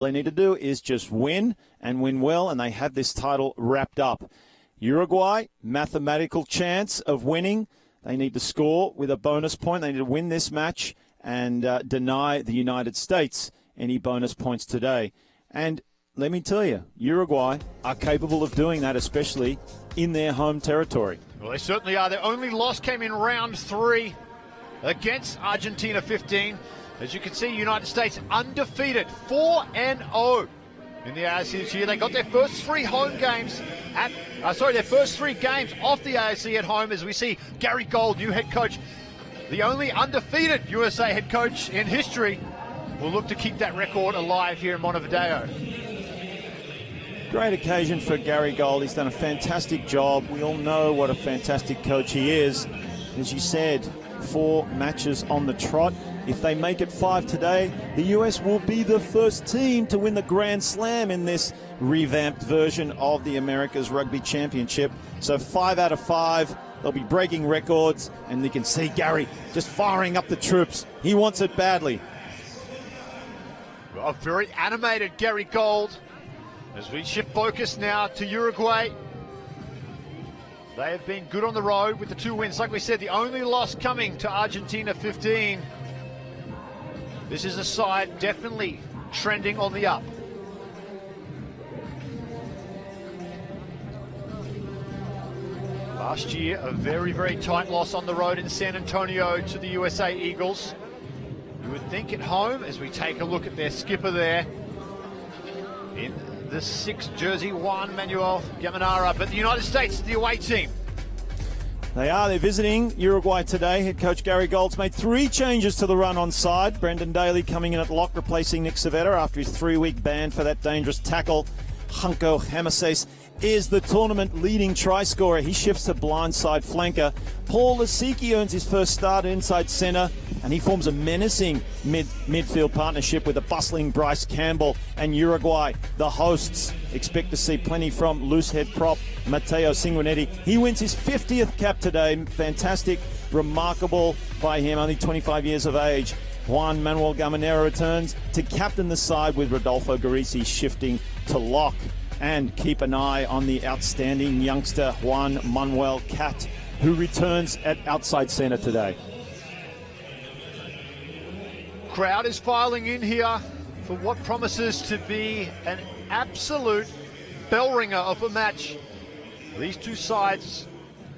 they need to do is just win and win well, and they have this title wrapped up. Uruguay, mathematical chance of winning. They need to score with a bonus point. They need to win this match and deny the United States any bonus points today. And let me tell you, Uruguay are capable of doing that, especially in their home territory. Well, they certainly are. Their only loss came in round 3 against Argentina 15. As you can see, United States undefeated, 4-0 in the ARC this year. They got their first 3 home games their first 3 games off the ARC at home, as we see Gary Gold, new head coach, the only undefeated USA head coach in history, will look to keep that record alive here in Montevideo. Great occasion for Gary Gold. He's done a fantastic job. We all know what a fantastic coach he is. As you said, 4 matches on the trot. If they make it 5 today, the US will be the first team to win the Grand Slam in this revamped version of the America's Rugby Championship. So 5 out of 5, they'll be breaking records, and you can see Gary just firing up the troops. He wants it badly. A very animated Gary Gold. As we shift focus now to Uruguay. They have been good on the road with the 2 wins. Like we said, the only loss coming to Argentina 15. This is a side definitely trending on the up. Last year, a very, very tight loss on the road in San Antonio to the USA Eagles. You would think at home, as we take a look at their skipper there, in the 6 jersey 1, Manuel Gamanara, but the United States, the away team. They're visiting Uruguay today. Head coach Gary Gold's made 3 changes to the run on side. Brendan Daly coming in at lock, replacing Nick Savetta after his 3-week ban for that dangerous tackle. Hunko Hamases is the tournament leading try scorer. He shifts to blindside flanker. Paul Lasiki earns his first start inside centre, and he forms a menacing midfield partnership with the bustling Bryce Campbell. And Uruguay, the hosts, expect to see plenty from loose head prop Matteo Sanguinetti. He wins his 50th cap today. Fantastic, remarkable by him, only 25 years of age. Juan Manuel Gamanera returns to captain the side, with Rodolfo Garisi shifting to lock. And keep an eye on the outstanding youngster Juan Manuel Cat, who returns at outside centre today. Crowd is filing in here for what promises to be an absolute bell ringer of a match. These 2 sides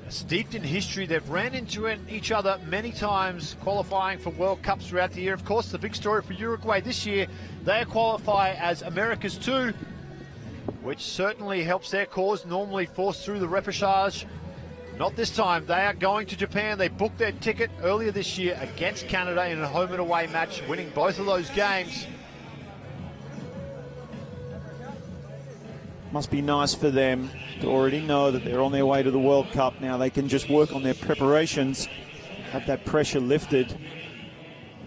are steeped in history. They've ran into each other many times qualifying for World Cups throughout the year. Of course, the big story for Uruguay this year, they qualify as America's 2, which certainly helps their cause, normally forced through the repechage. Not this time. They are going to Japan. They booked their ticket earlier this year against Canada in a home and away match, winning both of those games. Must be nice for them to already know that they're on their way to the World Cup. Now they can just work on their preparations, have that pressure lifted.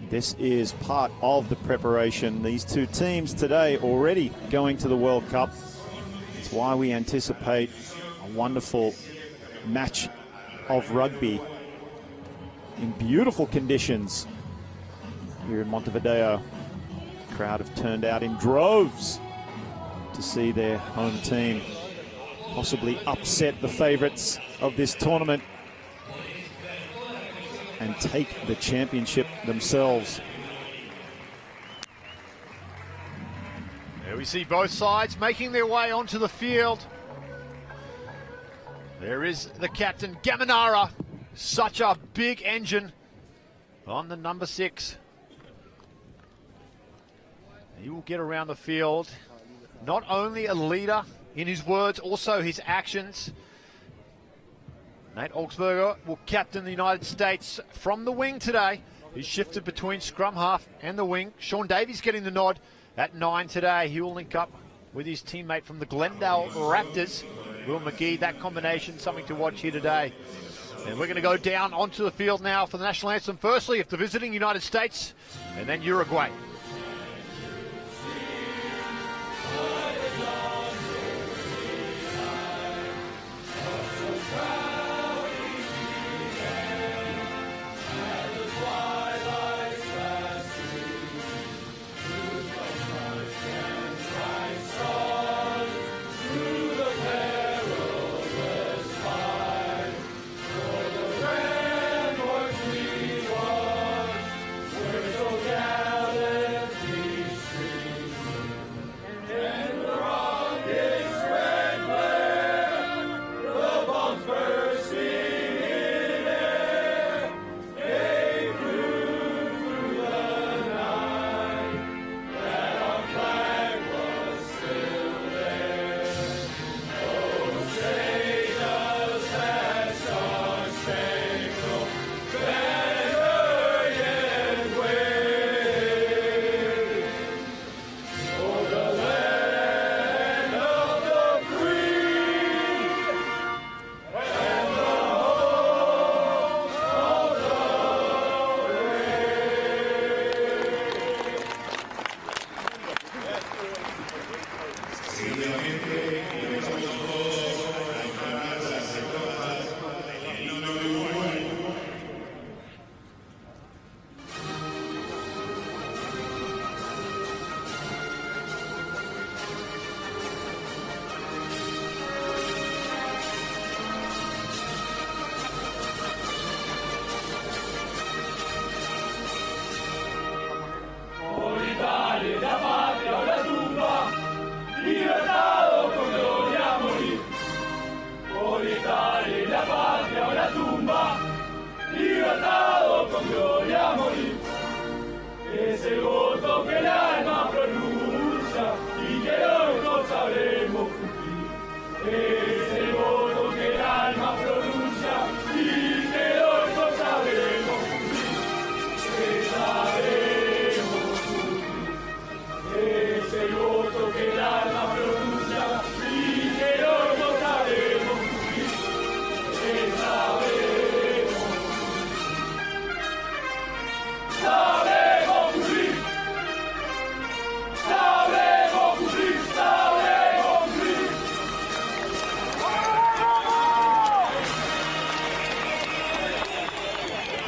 This is part of the preparation. These 2 teams today already going to the World Cup. It's why we anticipate a wonderful match of rugby in beautiful conditions here in Montevideo. The crowd have turned out in droves to see their home team possibly upset the favourites of this tournament and take the championship themselves. There we see both sides making their way onto the field. There is the captain, Gamanara. Such a big engine on the number 6. He will get around the field. Not only a leader in his words, also his actions. Nate Augsburger will captain the United States from the wing today. He's shifted between scrum half and the wing. Sean Davies getting the nod at 9 today. He will link up with his teammate from the Glendale Raptors, Will McGee. That combination, something to watch here today. And we're going to go down onto the field now for the national anthem. Firstly, if the visiting United States, and then Uruguay.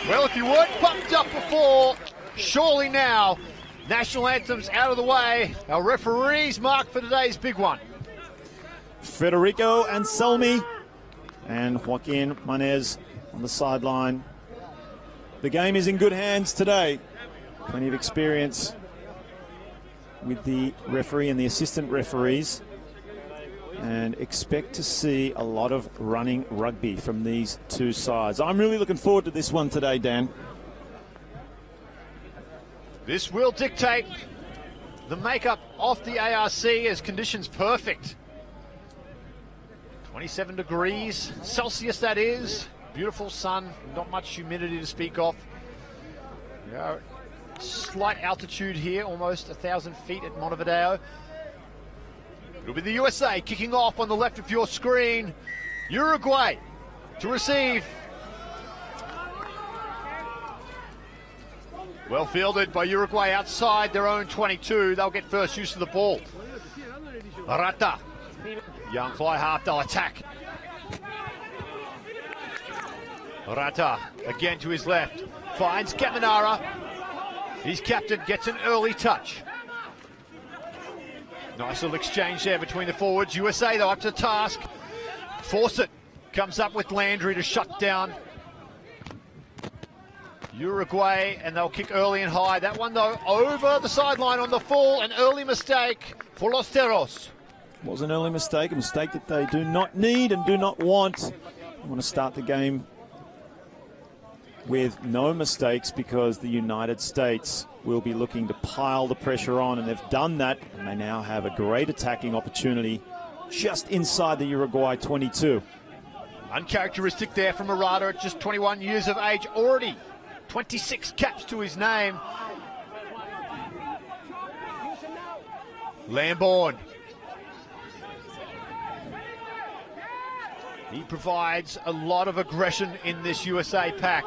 Well, if you weren't pumped up before, surely now. National anthem's out of the way. Our referees mark for today's big one. Federico Anselmi and Joaquin Manez on the sideline. The game is in good hands today. Plenty of experience with the referee and the assistant referees. And expect to see a lot of running rugby from these two sides. I'm really looking forward to this one today, Dan. This will dictate the makeup of the ARC as conditions perfect. 27 degrees Celsius, that is. Beautiful sun, not much humidity to speak of. Slight altitude here, almost 1,000 feet at Montevideo. It'll be the USA kicking off on the left of your screen. Uruguay to receive. Well fielded by Uruguay outside their own 22. They'll get first use of the ball. Rata. Young fly half, they'll attack. Rata again to his left. Finds Caminara. His captain gets an early touch. Nice little exchange there between the forwards. USA, though, up to the task. Fawcett comes up with Landry to shut down Uruguay, and they'll kick early and high. That one, though, over the sideline on the full. An early mistake for Los Teros. Was an early mistake, a mistake that they do not need and do not want. They want to start the game with no mistakes because the United States will be looking to pile the pressure on, and they've done that, and they now have a great attacking opportunity just inside the Uruguay 22. Uncharacteristic there from Murata at just 21 years of age, already 26 caps to his name. Lambourne. He provides a lot of aggression in this USA pack.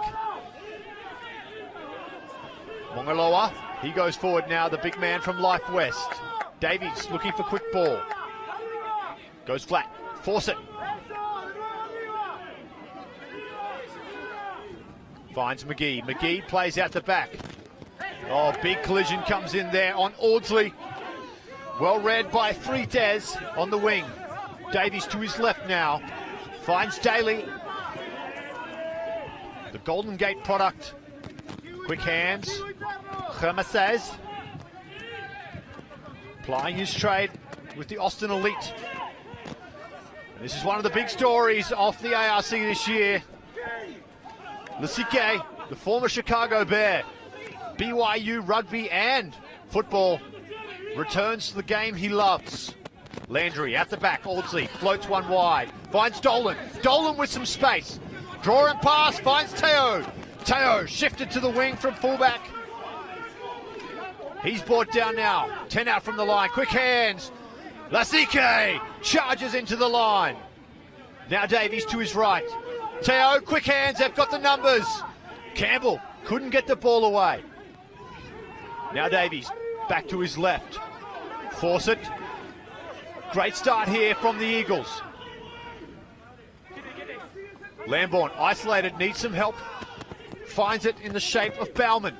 Mongaloa, he goes forward now, the big man from Life West. Davies looking for quick ball. Goes flat. Fawcett. Finds McGee. McGee plays out the back. Oh, big collision comes in there on Audsley. Well read by Frites on the wing. Davies to his left now. Finds Daly. The Golden Gate product. Quick hands. Hermesez. Plying his trade with the Austin Elite. And this is one of the big stories of the ARC this year. Lasike, the former Chicago Bear, BYU rugby and football, returns to the game he loves. Landry at the back, Audsley floats one wide, finds Dolan. Dolan with some space. Draw and pass, finds Teo. Teo shifted to the wing from fullback. He's brought down now. 10 out from the line. Quick hands. Lasike charges into the line. Now Davies to his right. Teo, quick hands. They've got the numbers. Campbell couldn't get the ball away. Now Davies back to his left. Fawcett. Great start here from the Eagles. Lambourne isolated, needs some help. Finds it in the shape of Bauman.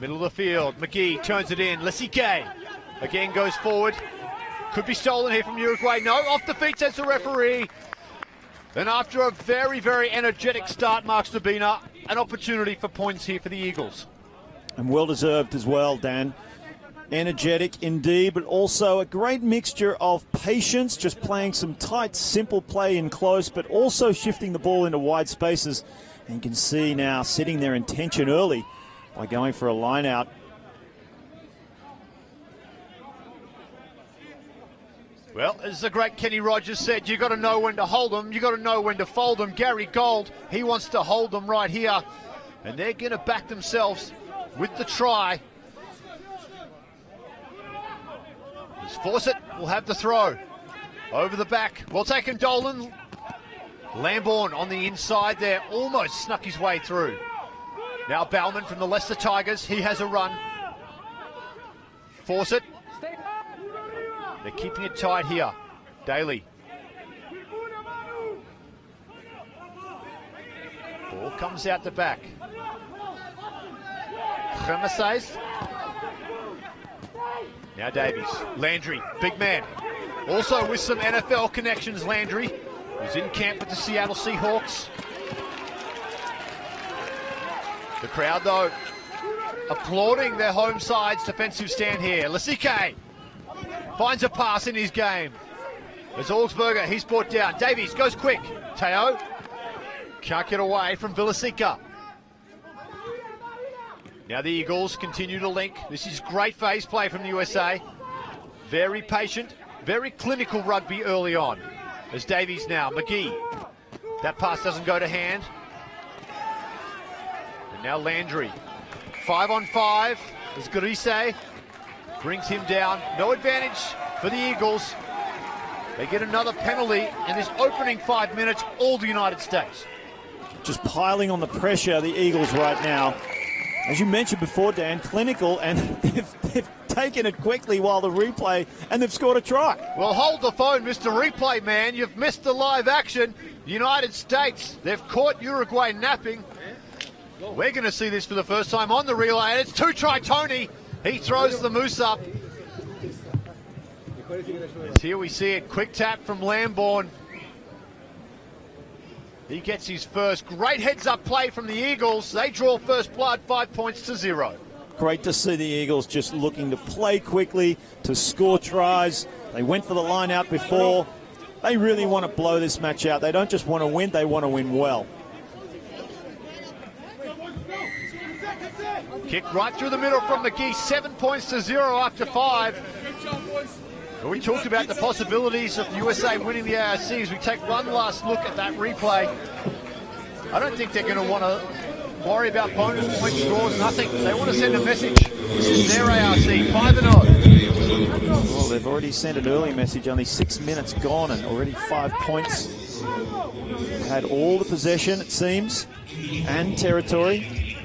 Middle of the field, McGee turns it in. Lesike again goes forward. Could be stolen here from Uruguay. No, off the feet, says the referee. And after a very, very energetic start, Mark Stabina, an opportunity for points here for the Eagles. And well deserved as well, Dan. Energetic indeed, but also a great mixture of patience, just playing some tight, simple play in close, but also shifting the ball into wide spaces. And you can see now setting their intention early by going for a line out. Well, as the great Kenny Rogers said, you got to know when to hold them, you got to know when to fold them. Gary Gold, he wants to hold them right here, and they're going to back themselves with the try. Fawcett will have the throw. Over the back, well taken Dolan. Lambourne on the inside there, almost snuck his way through. Now Bauman from the Leicester Tigers, he has a run. Fawcett. They're keeping it tight here. Daly. Ball comes out the back. Kremesays. Now Davies, Landry, big man. Also with some NFL connections, Landry. He's in camp with the Seattle Seahawks. The crowd, though, applauding their home side's defensive stand here. Lesike finds a pass in his game. There's Augsburger, he's brought down. Davies goes quick. Teo can't get away from Villasika. Now the Eagles continue to link. This is great phase play from the USA. Very patient, very clinical rugby early on. There's Davies now, McGee. That pass doesn't go to hand. And now Landry. 5 on 5 as Garise brings him down. No advantage for the Eagles. They get another penalty in this opening 5 minutes, all the United States. Just piling on the pressure, the Eagles right now. As you mentioned before, Dan, clinical, and they've taken it quickly while the replay, and they've scored a try. Well, hold the phone, Mr. Replay Man. You've missed the live action. The United States, they've caught Uruguay napping. We're going to see this for the first time on the relay, and it's 2-try Tony. He throws the moose up. And here we see it, quick tap from Lambourne. He gets his first. Great heads-up play from the Eagles. They draw first blood, 5 points to 0. Great to see the Eagles just looking to play quickly, to score tries. They went for the line out before. They really want to blow this match out. They don't just want to win, they want to win well. Kick right through the middle from McGee. 7 points to 0 after 5. We talked about the possibilities of the USA winning the ARC as we take one last look at that replay. I don't think they're going to want to worry about bonus points, scores, nothing. They want to send a message. This is their ARC, 5-0. Well, they've already sent an early message, only 6 minutes gone and already 5 points. Had all the possession, it seems, and territory.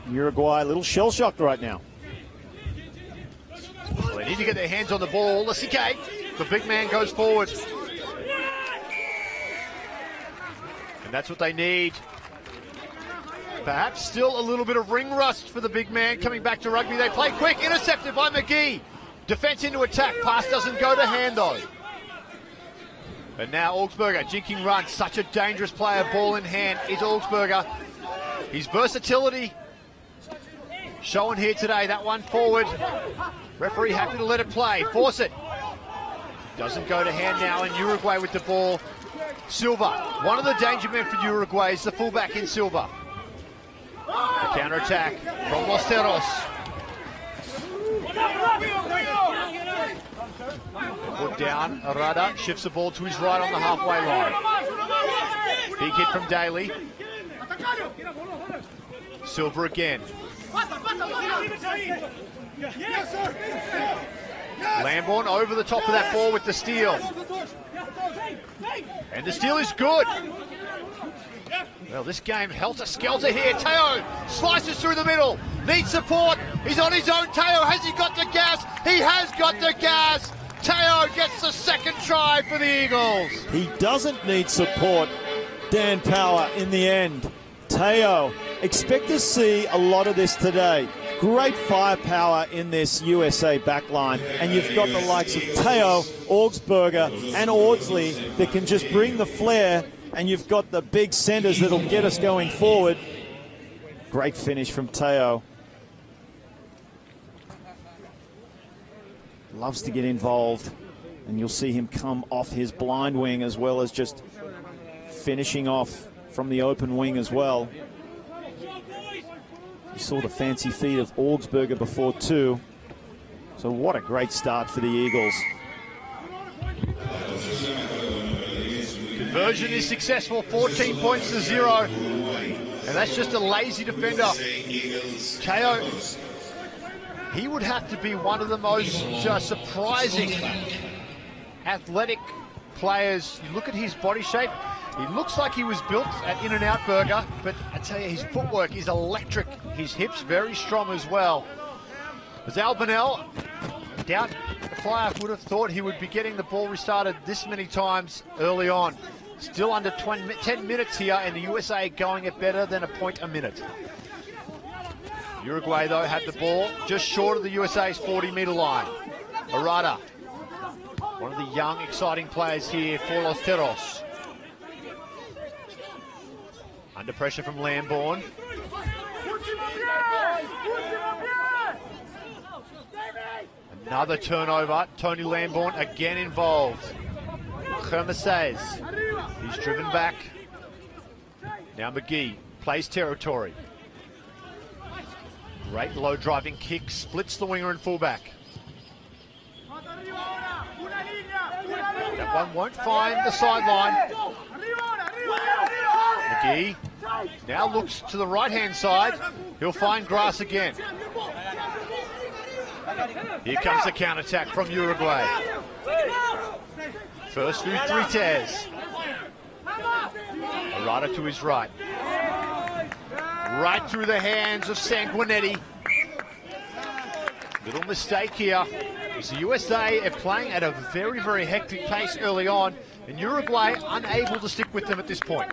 Uruguay a little shell-shocked right now. Well, they need to get their hands on the ball. Lesike, the big man, goes forward. And that's what they need. Perhaps still a little bit of ring rust for the big man coming back to rugby. They play quick, intercepted by McGee. Defense into attack, pass doesn't go to hand though. And now Augsburger, jinking run. Such a dangerous player, ball in hand is Augsburger. His versatility showing here today. That one forward. Referee happy to let it play. Fawcett doesn't go to hand now, and Uruguay with the ball. Silva, one of the danger men for Uruguay is the fullback in Silva. A counter-attack from Los Teros. Put down, Arada shifts the ball to his right on the halfway line. Big hit from Daly. Silva again. Lambourne over the top of that ball with the steal. And the steal is good. Well, this game helter-skelter here. Teo slices through the middle. Needs support. He's on his own. Teo, has he got the gas? He has got the gas. Teo gets the second try for the Eagles. He doesn't need support, Dan Power, in the end. Teo, expect to see a lot of this today. Great firepower in this USA backline, and you've got the likes of Teo, Augsburger, and Audsley that can just bring the flair, and you've got the big centers that'll get us going forward. Great finish from Teo. Loves to get involved, and you'll see him come off his blind wing as well as just finishing off from the open wing as well. You saw the fancy feet of Augsburger before too. So what a great start for the Eagles. Conversion is successful, 14 points to 0. And that's just a lazy defender. Teo, he would have to be one of the most surprising athletic players. You look at his body shape, he looks like he was built at In-N-Out Burger, but I tell you, his footwork is electric. His hips very strong as well. As Albinel, I doubt the Flyer would have thought he would be getting the ball restarted this many times early on. Still under 10 minutes here, and the USA going at better than a point a minute. Uruguay, though, had the ball just short of the USA's 40-meter line. Arata, one of the young, exciting players here for Los Teros. Under pressure from Lambourne. Another turnover. Tony Lambourne again involved. Hermes, he's driven back. Now McGee plays territory. Great low driving kick, splits the winger and fullback. That one won't find the sideline. McGee now looks to the right-hand side. He'll find grass again. Here comes the counter-attack from Uruguay. First through 3 tears. Arata to his right. Right through the hands of Sanguinetti. Little mistake here. As the USA are playing at a very, very hectic pace early on, and Uruguay unable to stick with them at this point.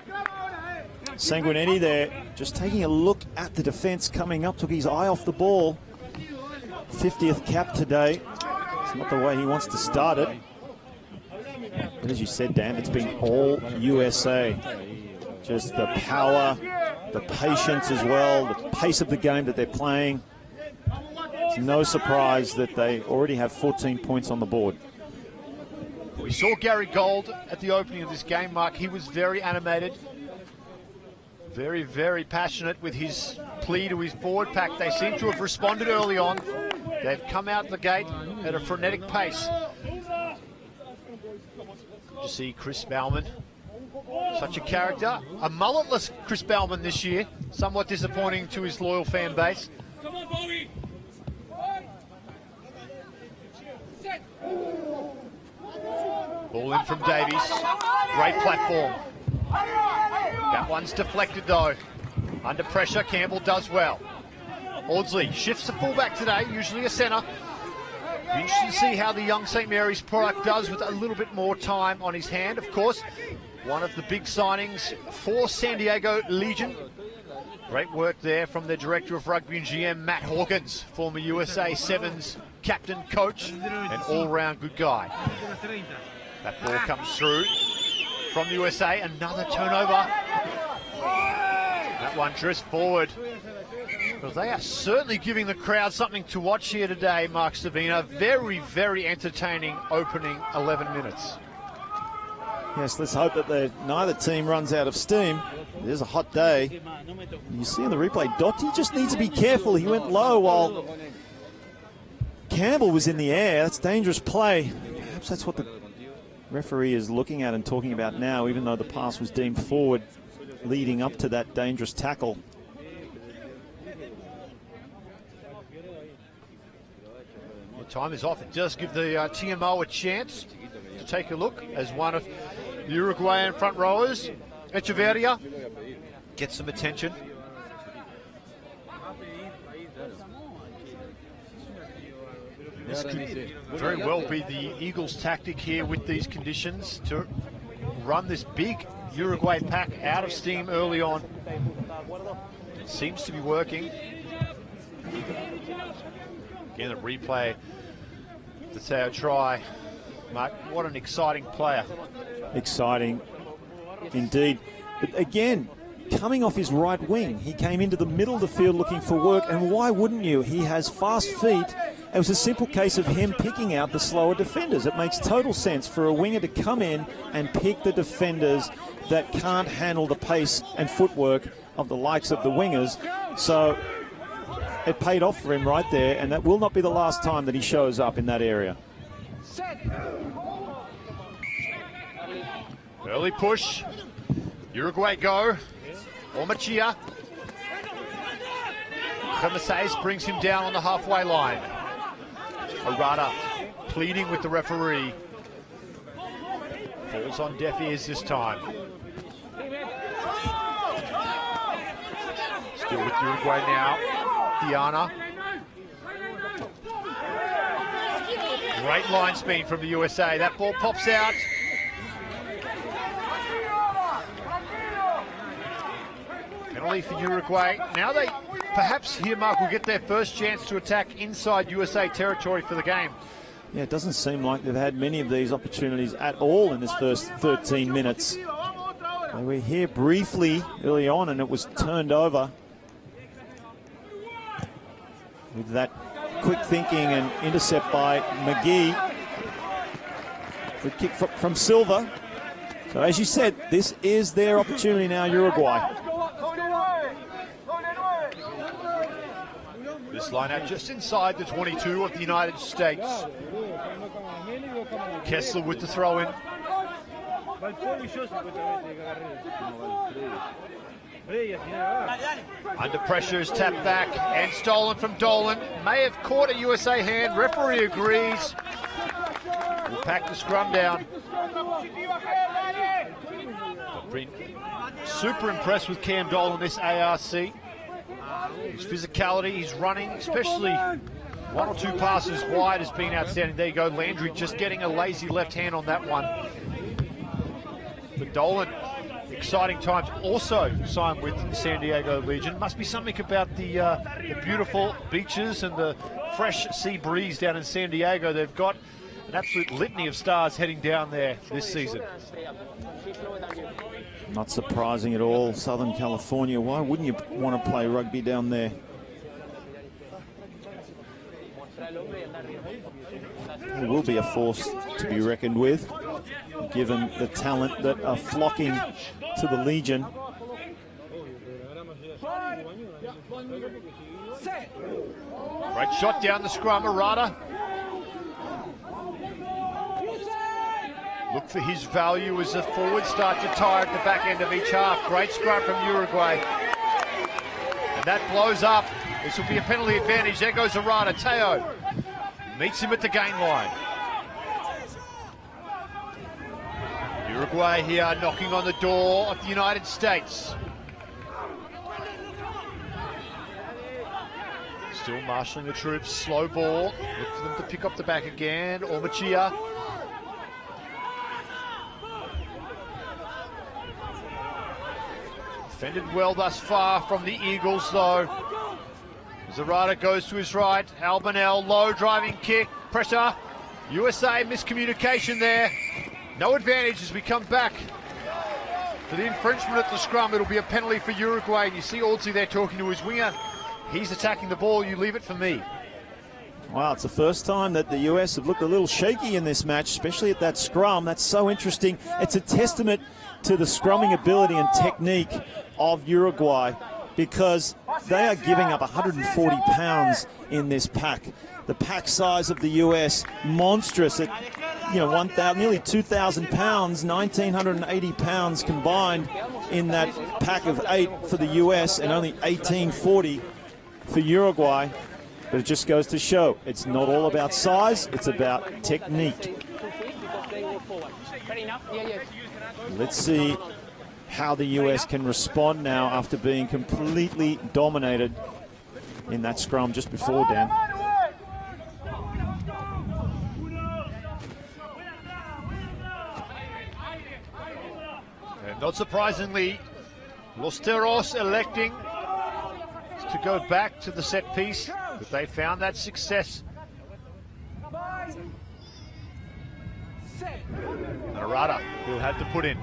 Sanguinetti there, just taking a look at the defense coming up, took his eye off the ball. 50th cap today. It's not the way he wants to start it. But as you said, Dan, it's been all USA. Just the power, the patience as well, the pace of the game that they're playing. It's no surprise that they already have 14 points on the board. We saw Gary Gold at the opening of this game, Mark. He was very animated, very, very passionate with his plea to his forward pack. They seem to have responded early on. They've come out the gate at a frenetic pace. To see Chris Bauman, such a character. A mulletless Chris Bauman this year, somewhat disappointing to his loyal fan base. Ball in from Davies. Great platform. That one's deflected though. Under pressure, Campbell does well. Audsley shifts to fullback today, usually a centre. Be interesting to see how the young St. Mary's product does with a little bit more time on his hand. Of course, one of the big signings for San Diego Legion. Great work there from their Director of Rugby and GM, Matt Hawkins, former USA Sevens captain, coach, and all-round good guy. That ball comes through from the USA, another turnover. That one drifts forward. Well, they are certainly giving the crowd something to watch here today, Mark Sabina. Very, very entertaining opening 11 minutes. Yes, let's hope that neither team runs out of steam. It is a hot day. You see in the replay, Dotti just needs to be careful. He went low while Campbell was in the air. That's dangerous play. Perhaps that's what the referee is looking at and talking about now, even though the pass was deemed forward leading up to that dangerous tackle. Well, time is off. It does give the TMO a chance to take a look as one of the Uruguayan front rowers, Echeverria, gets some attention. This could very well be the Eagles' tactic here with these conditions, to run this big Uruguay pack out of steam early on. It seems to be working. Again, a replay. The Teo try. Mark, what an exciting player. Exciting indeed. But again, coming off his right wing, he came into the middle of the field looking for work, and why wouldn't you? He has fast feet. It was a simple case of him picking out the slower defenders. It makes total sense for a winger to come in and pick the defenders that can't handle the pace and footwork of the likes of the wingers. So it paid off for him right there, and that will not be the last time that he shows up in that area. Early push. Uruguay go. Ormachia. Jimenez brings him down on the halfway line. Arata pleading with the referee. Falls on deaf ears this time. Still with Uruguay now. Diana. Great line speed from the USA. That ball pops out. Penalty for Uruguay. Now they perhaps here, Mark, will get their first chance to attack inside USA territory for the game. Yeah, it doesn't seem like they've had many of these opportunities at all in this first 13 minutes. They were here briefly early on, and it was turned over. With that quick thinking and intercept by McGee. Good kick from Silva. So as you said, this is their opportunity now, Uruguay. This line out just inside the 22 of the United States. Kessler with the throw in. Under pressure is tapped back and stolen from Dolan. May have caught a USA hand. Referee agrees. We'll pack the scrum down. I've been super impressed with Cam Dolan this ARC. His physicality, his running, especially one or two passes wide, has been outstanding. There you go, Landry just getting a lazy left hand on that one. But Dolan, exciting times, also signed with San Diego Legion. Must be something about the beautiful beaches and the fresh sea breeze down in San Diego. They've got an absolute litany of stars heading down there this season. Not surprising at all. Southern California, why wouldn't you want to play rugby down there? It will be a force to be reckoned with, given the talent that are flocking to the Legion. Right shot down the scrum, Arata. Look for his value as the forwards start to tire at the back end of each half. Great scrum from Uruguay. And that blows up. This will be a penalty advantage. There goes Arata. Teo meets him at the gain line. Uruguay here knocking on the door of the United States. Still marshalling the troops. Slow ball. Look for them to pick up the back again. Ormachia. Defended well thus far from the Eagles, though. Zarata goes to his right. Albanel, low driving kick. Pressure. USA miscommunication there. No advantage as we come back for the infringement at the scrum. It'll be a penalty for Uruguay. And you see Aldsley there talking to his winger. He's attacking the ball. You leave it for me. Wow, it's the first time that the US have looked a little shaky in this match, especially at that scrum. That's so interesting. It's a testament to the scrumming ability and technique of Uruguay, because they are giving up 140 pounds in this pack. The pack size of the US, monstrous at nearly 2,000 pounds, 1,980 pounds combined in that pack of 8 for the US, and only 1,840 for Uruguay. But it just goes to show it's not all about size, it's about technique. Let's see how the US can respond now after being completely dominated in that scrum just before, Dan. Not surprisingly, Los Teros electing to go back to the set piece, but they found that success. Arata will have to put in.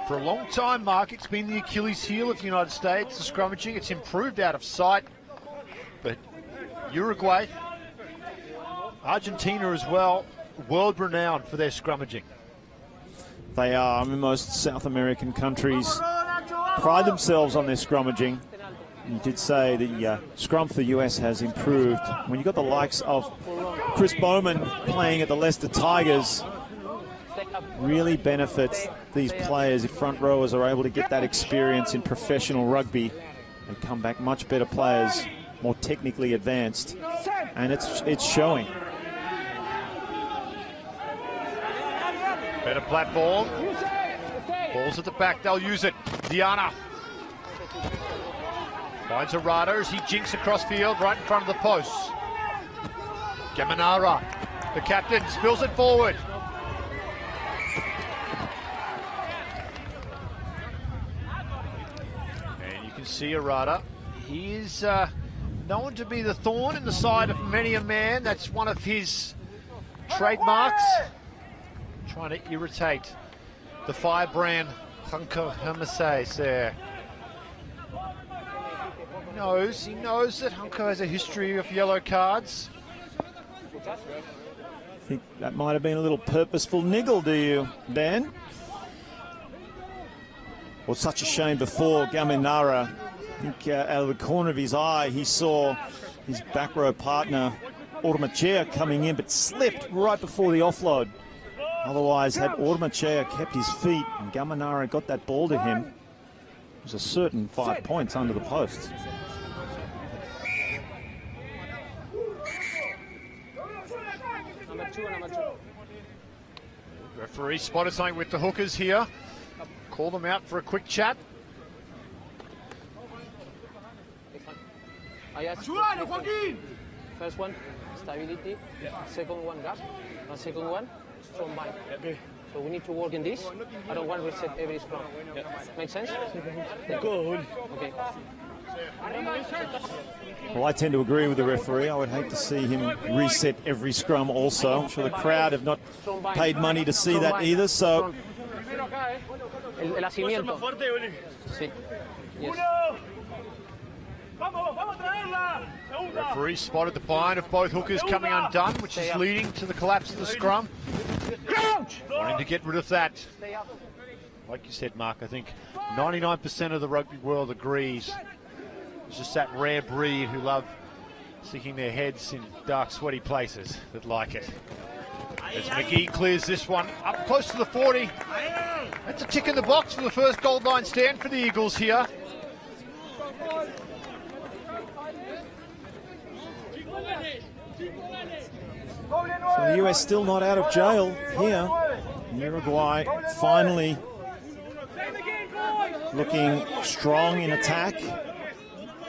For a long time, Mark, it's been the Achilles heel of the United States, the scrummaging. It's improved out of sight, but Uruguay, Argentina as well, world-renowned for their scrummaging. They are. I mean, most South American countries pride themselves on their scrummaging. You did say the scrum for the US has improved. When you've got the likes of Chris Bowman playing at the Leicester Tigers, really benefits these players if front rowers are able to get that experience in professional rugby. They come back much better players, more technically advanced, and it's showing. Better platform. Balls at the back, they'll use it. Diana finds Arata as he jinks across field right in front of the posts. Gamanara, the captain, spills it forward. And you can see Arata. He is known to be the thorn in the side of many a man. That's one of his trademarks. Trying to irritate the firebrand Hunko Hermeses there. He knows that Hunko has a history of yellow cards. I think that might have been a little purposeful niggle, do you, Dan? Well, such a shame before Gaminara. I think out of the corner of his eye, he saw his back row partner, Ormachea, coming in, but slipped right before the offload. Otherwise, had Ormachea kept his feet and Gaminara got that ball to him, it was a certain 5 points under the post. Referee spotted something with the hookers here. Call them out for a quick chat. First one, stability. Second one, gap. And second one, strong bind. So we need to work in this. I don't want to reset every scrum. Make sense? Good. Okay. Well, I tend to agree with the referee. I would hate to see him reset every scrum also. I'm sure the crowd have not paid money to see that either, so... El hacimiento. Sí. Yes. Referee spotted the bind of both hookers coming undone, which is leading to the collapse of the scrum. Wanting to get rid of that. Like you said, Mark, I think 99% of the rugby world agrees. It's just that rare breed who love sticking their heads in dark, sweaty places that like it. As McGee clears this one up close to the 40. That's a tick in the box for the first gold line stand for the Eagles here. So the US still not out of jail here. Uruguay finally looking strong in attack.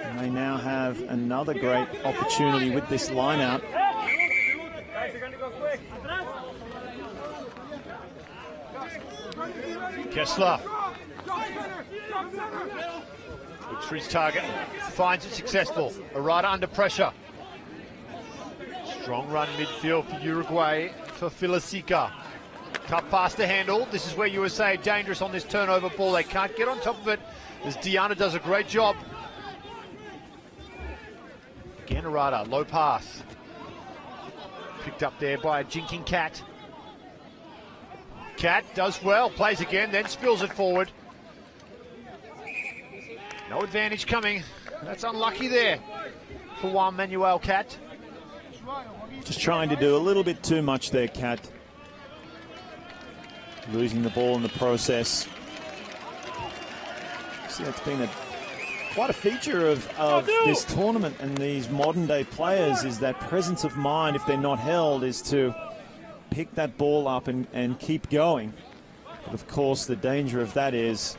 And they now have another great opportunity with this line out. Kessler looks for his target, finds it successful. Arata under pressure. Strong run midfield for Uruguay for Filasica. Tough pass to handle. This is where USA are dangerous on this turnover ball. They can't get on top of it as Diana does a great job. Again, Arata, low pass. Picked up there by a jinking Cat. Cat does well, plays again, then spills it forward. No advantage coming. That's unlucky there for Juan Manuel Cat. Just trying to do a little bit too much there, Cat. Losing the ball in the process. See, that's been quite a feature of this tournament and these modern day players, is that presence of mind, if they're not held, is to pick that ball up and keep going. But of course, the danger of that is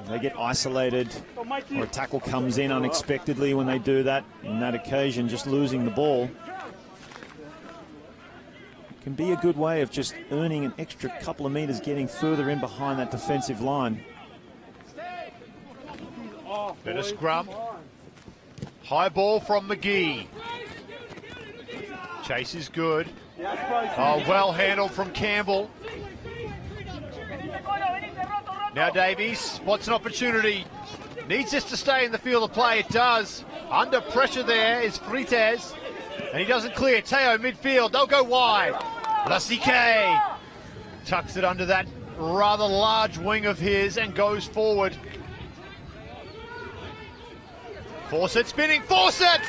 if they get isolated or a tackle comes in unexpectedly when they do that, in that occasion, just losing the ball. can be a good way of just earning an extra couple of meters getting further in behind that defensive line. Better scrum. High ball from McGee. Chase is good. Oh, well handled from Campbell. Now Davies spots an opportunity. Needs this to stay in the field of play. It does. Under pressure there is Freitas. And he doesn't clear. Teo midfield. They'll go wide. Lasike tucks it under that rather large wing of his and goes forward. Fawcett spinning. Fawcett!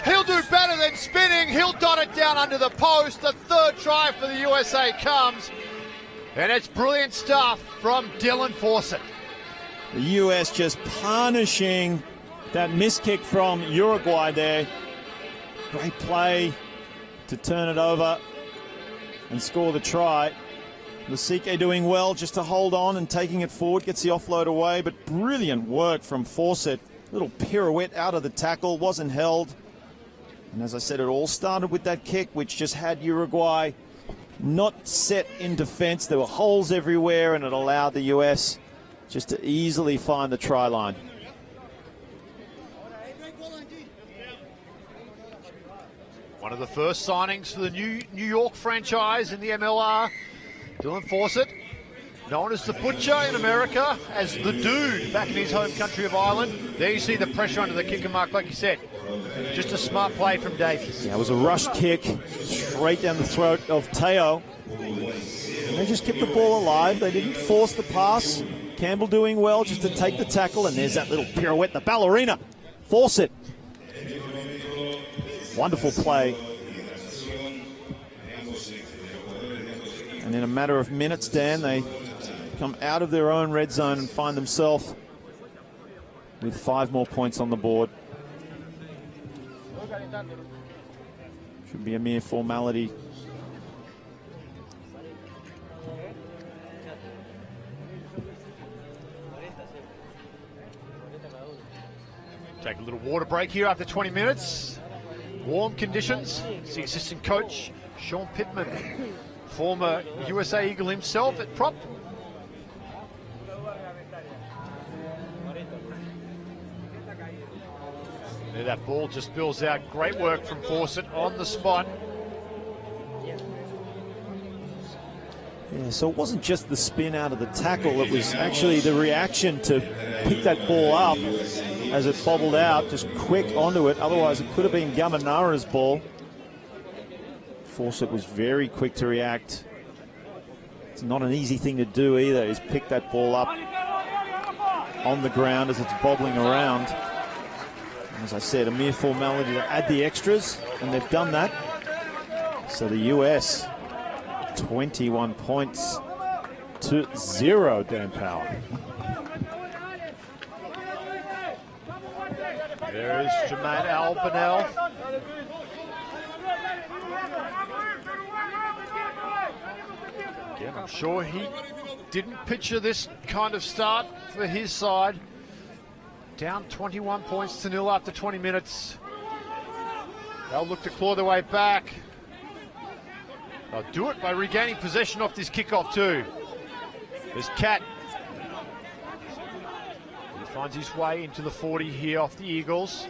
He'll do better than spinning. He'll dot it down under the post. The third try for the USA comes. And it's brilliant stuff from Dylan Fawcett. The US just punishing that miss kick from Uruguay there. Great play to turn it over and score the try. Lasike doing well just to hold on and taking it forward, gets the offload away, but brilliant work from Fawcett. Little pirouette out of the tackle, wasn't held. And as I said, it all started with that kick, which just had Uruguay not set in defense. There were holes everywhere, and it allowed the US just to easily find the try line. One of the first signings for the New York franchise in the MLR, Dylan Fawcett, known as the Butcher in America, as the Dude back in his home country of Ireland. There you see the pressure under the kicker mark, like you said. Just a smart play from Davies. Yeah, it was a rush kick straight down the throat of Teo. And they just kept the ball alive. They didn't force the pass. Campbell doing well just to take the tackle, and there's that little pirouette, the ballerina. Fawcett. Wonderful play. And in a matter of minutes, Dan, they come out of their own red zone and find themselves with 5 more points on the board. Should be a mere formality. Take a little water break here after 20 minutes. Warm conditions. It's the assistant coach, Sean Pittman, former USA Eagle himself at prop. There, that ball just spills out. Great work from Fawcett on the spot. Yeah, so it wasn't just the spin out of the tackle, it was actually the reaction to pick that ball up as it bobbled out, just quick onto it. Otherwise, it could have been Gamanara's ball. Fawcett was very quick to react. It's not an easy thing to do either, is pick that ball up on the ground as it's bobbling around. And as I said, a mere formality to add the extras, and they've done that. So the US, 21 points to 0, Dan Power. There is Jermaine Albanel. Again, I'm sure he didn't picture this kind of start for his side. Down 21 points to 0 after 20 minutes. They'll look to claw their way back. They'll do it by regaining possession off this kickoff too. There's Cat. He finds his way into the 40 here off the Eagles.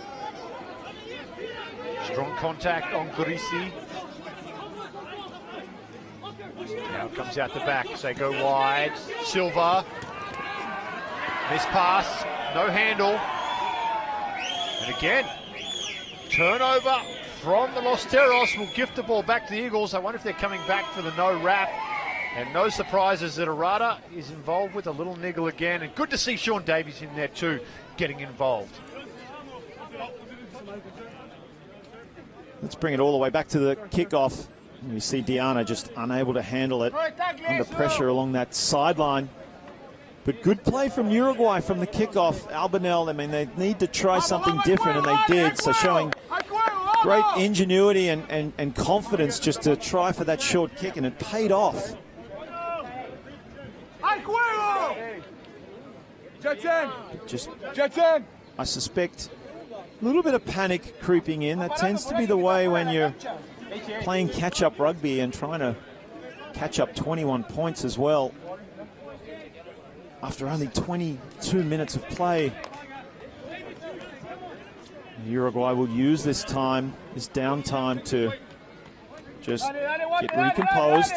Strong contact on Grisi. Now it comes out the back, so they go wide. Silva. Miss pass, no handle. And again, turnover from the Los Teros. Will gift the ball back to the Eagles. I wonder if they're coming back for the no wrap. And no surprises that Arata is involved with a little niggle again. And good to see Sean Davies in there too, getting involved. Let's bring it all the way back to the kickoff. You see Diana just unable to handle it under pressure along that sideline. But good play from Uruguay from the kickoff. Albanel, I mean, they need to try something different, and they did. So showing great ingenuity and confidence just to try for that short kick, and it paid off. Just, I suspect, a little bit of panic creeping in. That tends to be the way when you're playing catch-up rugby and trying to catch up 21 points as well after only 22 minutes of play. Uruguay will use this time, this downtime, to just get recomposed,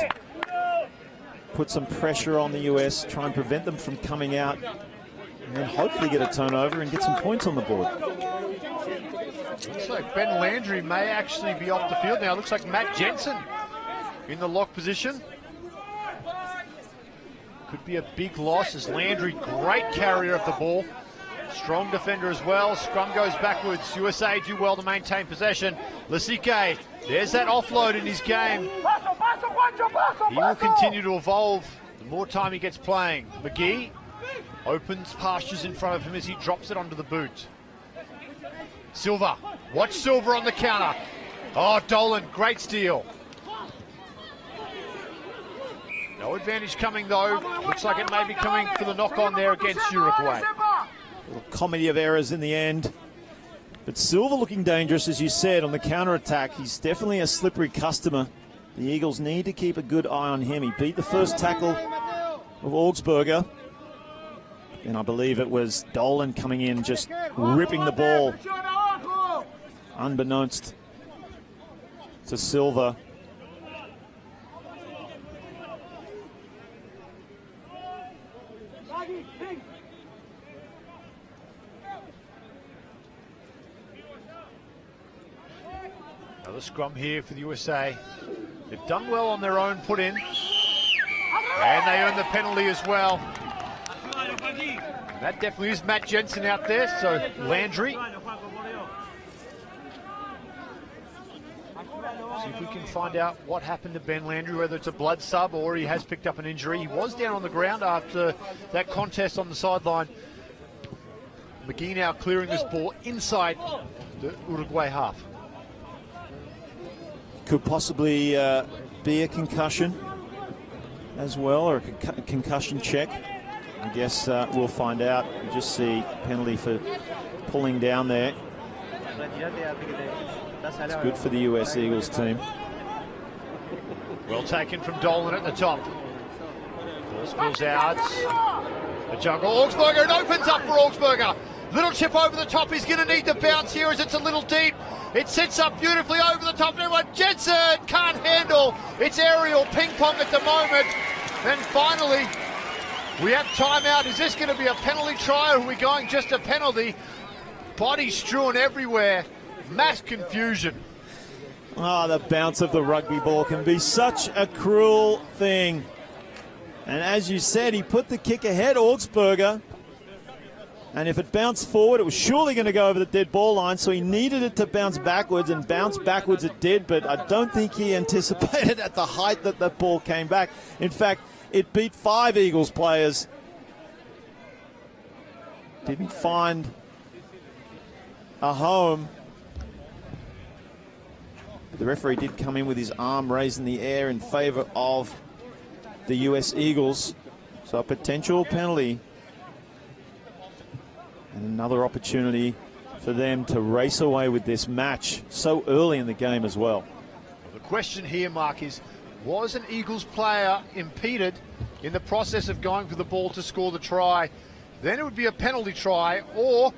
put some pressure on the US, try and prevent them from coming out, and then hopefully get a turnover and get some points on the board. Looks like Ben Landry may actually be off the field now. Looks like Matt Jensen in the lock position. Could be a big loss as Landry, great carrier of the ball. Strong defender as well. Scrum goes backwards. USA do well to maintain possession. Lasique, there's that offload in his game. He will continue to evolve the more time he gets playing. McGee opens pastures in front of him as he drops it onto the boot. Silva, watch Silva on the counter. Oh, Dolan, great steal. No advantage coming though. Looks like it may be coming for the knock-on there against Uruguay. Little comedy of errors in the end. But Silva looking dangerous, as you said, on the counter-attack. He's definitely a slippery customer. The Eagles need to keep a good eye on him. He beat the first tackle of Augsburger. And I believe it was Dolan coming in, just ripping the ball, unbeknownst to Silva. Another scrum here for the USA. They've done well on their own put in. And they earn the penalty as well. That definitely is Matt Jensen out there, so Landry. See if we can find out what happened to Ben Landry, whether it's a blood sub or he has picked up an injury. He was down on the ground after that contest on the sideline. McGee now clearing this ball inside the Uruguay half. Could possibly be a concussion as well, or a concussion check. I guess we'll find out. You just see penalty for pulling down there. It's good for the US Eagles team. Well taken from Dolan at the top. Ball spills out. The jungle. Augsburger, it opens up for Augsburger. Little chip over the top. He's going to need the bounce here as it's a little deep. It sits up beautifully over the top. Everyone, Jensen can't handle. It's aerial ping pong at the moment. Then finally, we have timeout. Is this going to be a penalty try, or are we going just a penalty? Bodies strewn everywhere. Mass confusion. Oh, the bounce of the rugby ball can be such a cruel thing. And as you said, he put the kick ahead, Augsburger. And if it bounced forward, it was surely going to go over the dead ball line, so he needed it to bounce backwards, and bounce backwards it did, but I don't think he anticipated at the height that the ball came back. In fact, it beat 5 Eagles players. Didn't find a home. The referee did come in with his arm raised in the air in favor of the US Eagles. So a potential penalty. And another opportunity for them to race away with this match so early in the game as well. The question here, Mark, is was an Eagles player impeded in the process of going for the ball to score the try? Then it would be a penalty try, or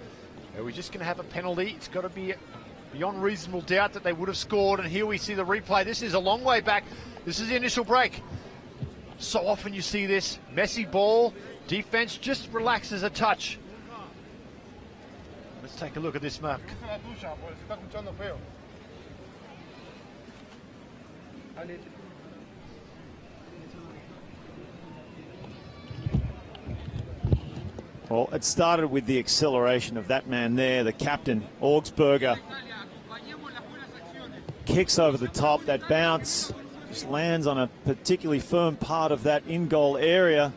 are we just going to have a penalty? It's got to be beyond reasonable doubt that they would have scored, and here we see the replay. This is a long way back. This is the initial break. So often you see this messy ball, defense just relaxes a touch. Let's take a look at this, Mark. Well, it started with the acceleration of that man there, the captain, Augsburger. Kicks over the top, that bounce just lands on a particularly firm part of that in-goal area.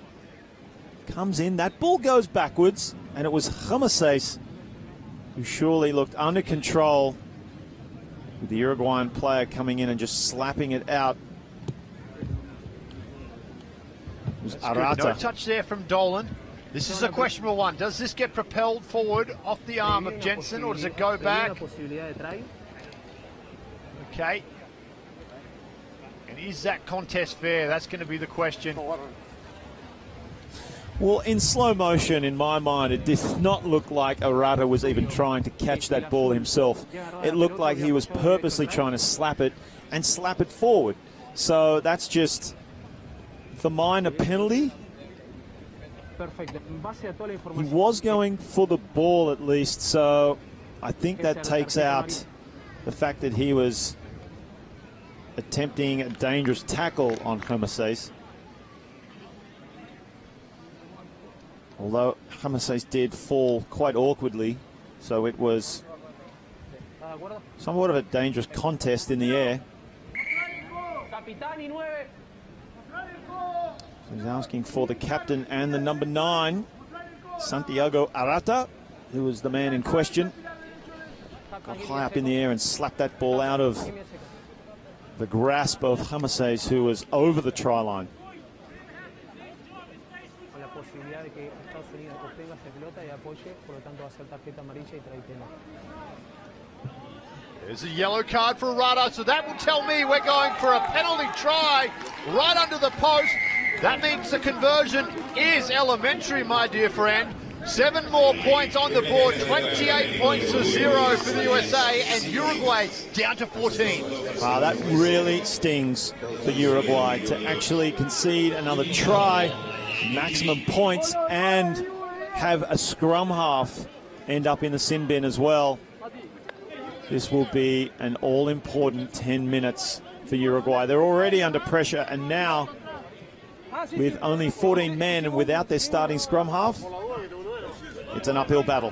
Comes in, that ball goes backwards, and it was Jameses who surely looked under control, with the Uruguayan player coming in and just slapping it out. It was Arata. No touch there from Dolan. This is a questionable one. Does this get propelled forward off the arm of Jensen, or does it go back? Okay. And is that contest fair? That's going to be the question. Well, in slow motion, in my mind, it did not look like Arata was even trying to catch that ball himself. It looked like he was purposely trying to slap it and slap it forward. So that's just, for mine, a penalty. He was going for the ball at least, so I think that takes out the fact that he was attempting a dangerous tackle on Hermeses. Although Hermeses did fall quite awkwardly, so it was somewhat of a dangerous contest in the air. So he's asking for the captain and the number 9, Santiago Arata, who was the man in question. Got high up in the air and slapped that ball out of the grasp of Hermeses, who was over the try line. There's a yellow card for Arata, so that will tell me we're going for a penalty try right under the post. That means the conversion is elementary, my dear friend. 7 more points on the board, 28 points to 0 for the USA, and Uruguay down to 14. Wow, that really stings for Uruguay to actually concede another try, maximum points, and have a scrum half end up in the sin bin as well. This will be an all-important 10 minutes for Uruguay. They're already under pressure, and now with only 14 men and without their starting scrum half, it's an uphill battle.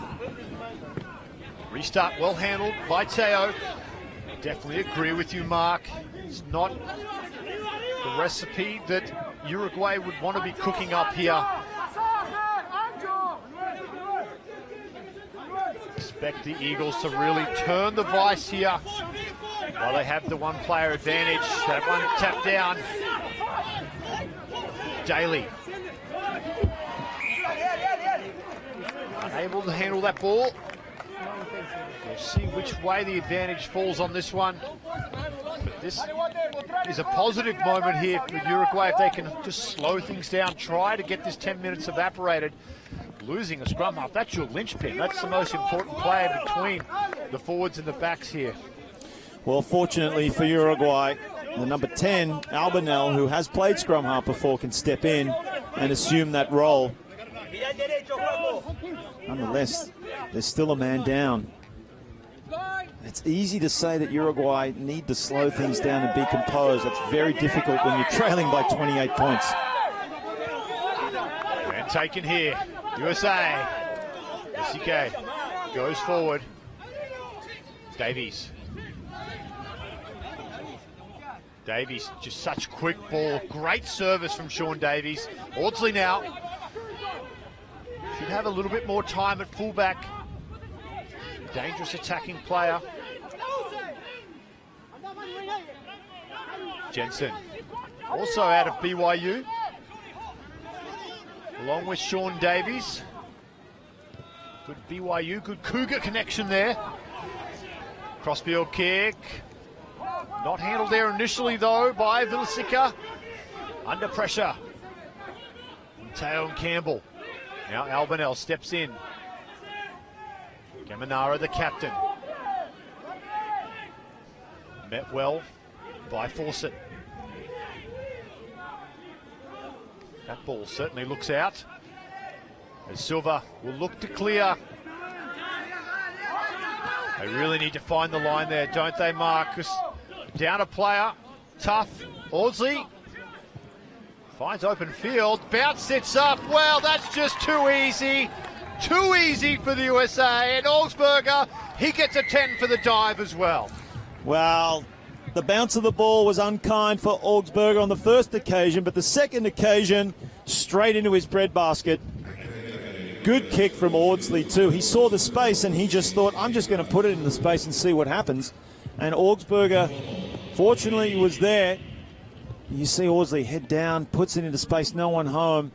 Restart well handled by Teo. Definitely agree with you, Mark. It's not the recipe that Uruguay would want to be cooking up here. Expect the Eagles to really turn the vice here while they have the one-player advantage. That one tap down. Daly. Unable to handle that ball. We'll see which way the advantage falls on this one. But this is a positive moment here for Uruguay if they can just slow things down, try to get this 10 minutes evaporated. Losing a scrum half, that's your linchpin. That's the most important player between the forwards and the backs here. Well, fortunately for Uruguay, the number 10, Albanel, who has played scrum half before, can step in and assume that role. Nonetheless, there's still a man down. It's easy to say that Uruguay need to slow things down and be composed. It's very difficult when you're trailing by 28 points. And taken here, USA. Sike goes forward. Davies. Davies, just such quick ball. Great service from Sean Davies. Audsley now. Should have a little bit more time at fullback. Dangerous attacking player. Jensen, also out of BYU. Along with Sean Davies. Good BYU, good Cougar connection there. Crossfield kick. Not handled there initially though by Villasika. Under pressure. Teo and Campbell. Now Albanel steps in. Gamanara the captain. Met well by Fawcett. That ball certainly looks out. As Silva will look to clear. They really need to find the line there, don't they, Marcus? Down a player. Tough. Audsley finds open field. Bounce sits up. Well, that's just too easy. Too easy for the USA. And Augsburger, he gets a 10 for the dive as well. Well, the bounce of the ball was unkind for Augsburger on the first occasion, but the second occasion, straight into his breadbasket. Good kick from Audsley too. He saw the space and he just thought, I'm just going to put it in the space and see what happens. And Augsburger, fortunately, was there. You see Audsley head down, puts it into space, no one home.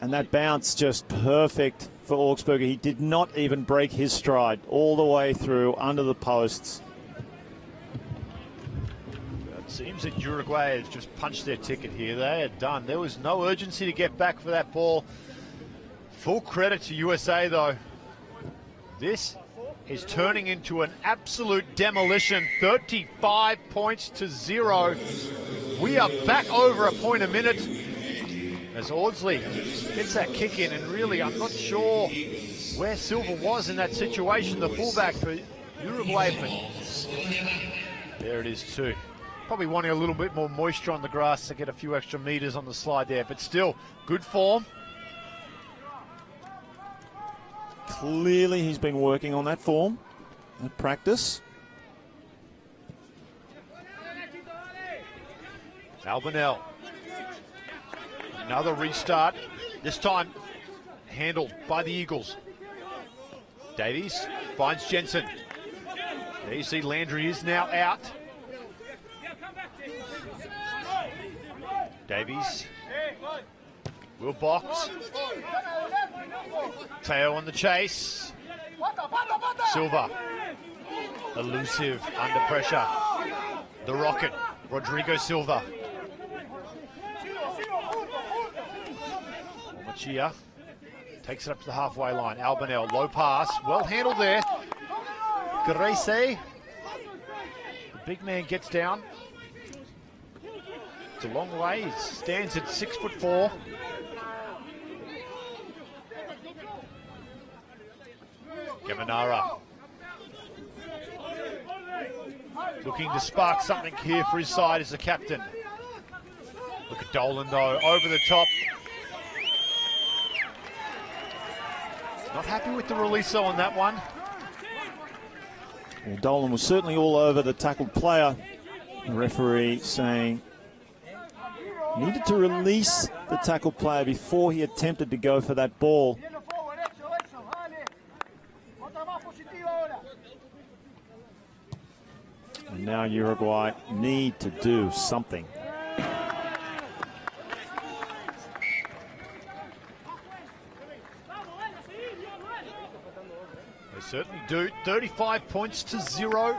And that bounce just perfect for Augsburger. He did not even break his stride all the way through under the posts. Seems that Uruguay has just punched their ticket here. They are done. There was no urgency to get back for that ball. Full credit to USA, though. This is turning into an absolute demolition. 35 points to 0. We are back over a point a minute as Audsley gets that kick in, and really I'm not sure where Silva was in that situation, the fullback for Uruguay, but there it is too. Probably wanting a little bit more moisture on the grass to get a few extra meters on the slide there, but still good form. Clearly he's been working on that form at practice. Albanel. Another restart, this time handled by the Eagles. Davies finds Jensen. There you see Landry is now out. Davies will box. Teo on the chase. Silva, elusive under pressure. The Rocket, Rodrigo Silva. Chia takes it up to the halfway line. Albanel, low pass, well handled there. Grace, the big man gets down. It's a long way. He stands at 6'4". Gamanara looking to spark something here for his side as the captain. Look at Dolan though, over the top. Not happy with the release on that one. Yeah, Dolan was certainly all over the tackled player. The referee saying needed to release the tackled player before he attempted to go for that ball. And now Uruguay need to do something. They certainly do. 35 points to 0.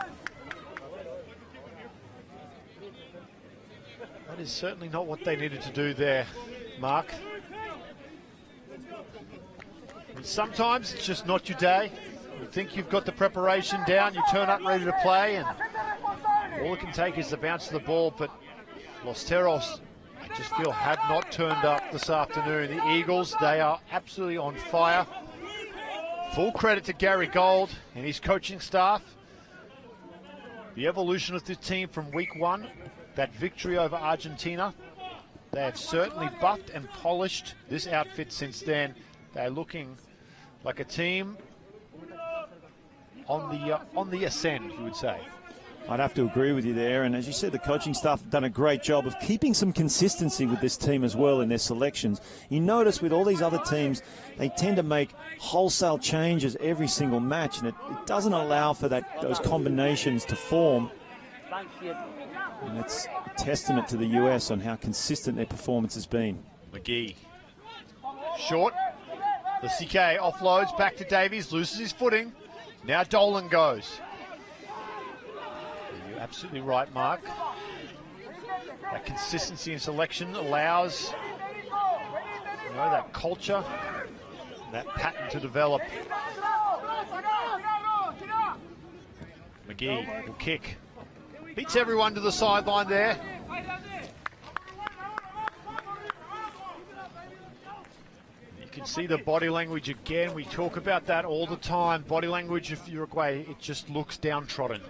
That is certainly not what they needed to do there, Mark. And sometimes it's just not your day. You think you've got the preparation down, you turn up ready to play, and all it can take is the bounce of the ball. But Los Teros, I just feel, have not turned up this afternoon. The Eagles, they are absolutely on fire. Full credit to Gary Gold and his coaching staff. The evolution of this team from week 1, that victory over Argentina, they have certainly buffed and polished this outfit since then. They're looking like a team on the ascend, you would say. I'd have to agree with you there, and as you said, the coaching staff have done a great job of keeping some consistency with this team as well in their selections. You notice with all these other teams, they tend to make wholesale changes every single match, and it doesn't allow for those combinations to form. And it's a testament to the US on how consistent their performance has been. McGee, short. The CK offloads back to Davies, loses his footing. Now Dolan goes. You're absolutely right, Mark. That consistency in selection allows, that culture, that pattern to develop. McGee will kick. Beats everyone to the sideline there. You can see the body language again. We talk about that all the time. Body language of Uruguay, it just looks downtrodden.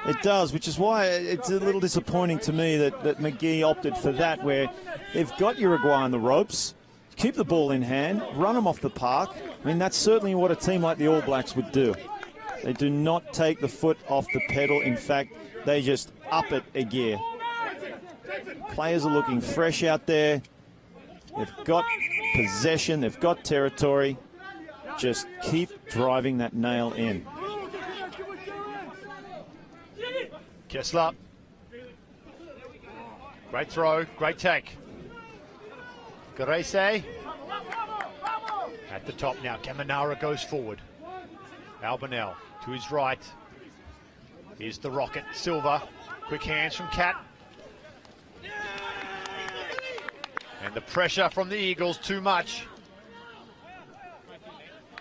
It does, which is why it's a little disappointing to me that McGee opted for that, where they've got Uruguay on the ropes, keep the ball in hand, run them off the park. I mean, that's certainly what a team like the All Blacks would do. They do not take the foot off the pedal. In fact, they just up it a gear. Players are looking fresh out there. They've got possession, they've got territory. Just keep driving that nail in. Kessler. Great throw, great take. Grace at the top now. Gamanara goes forward. Albanel to his right. Here's the Rocket. Silva. Quick hands from Cat. And the pressure from the Eagles too much.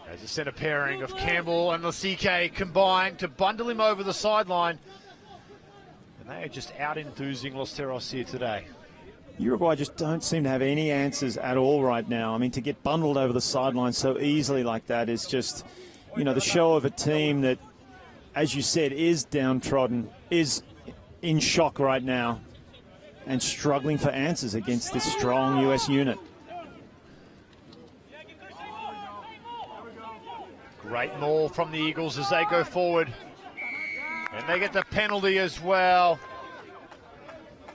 As a centre pairing of Campbell and Lasike combined to bundle him over the sideline. And they are just out-enthusing Los Teros here today. Uruguay just don't seem to have any answers at all right now. I mean, to get bundled over the sideline so easily like that is just, you know, the show of a team that, as you said, is downtrodden, is in shock right now, and struggling for answers against this strong US unit. Great maul from the Eagles as they go forward. And they get the penalty as well.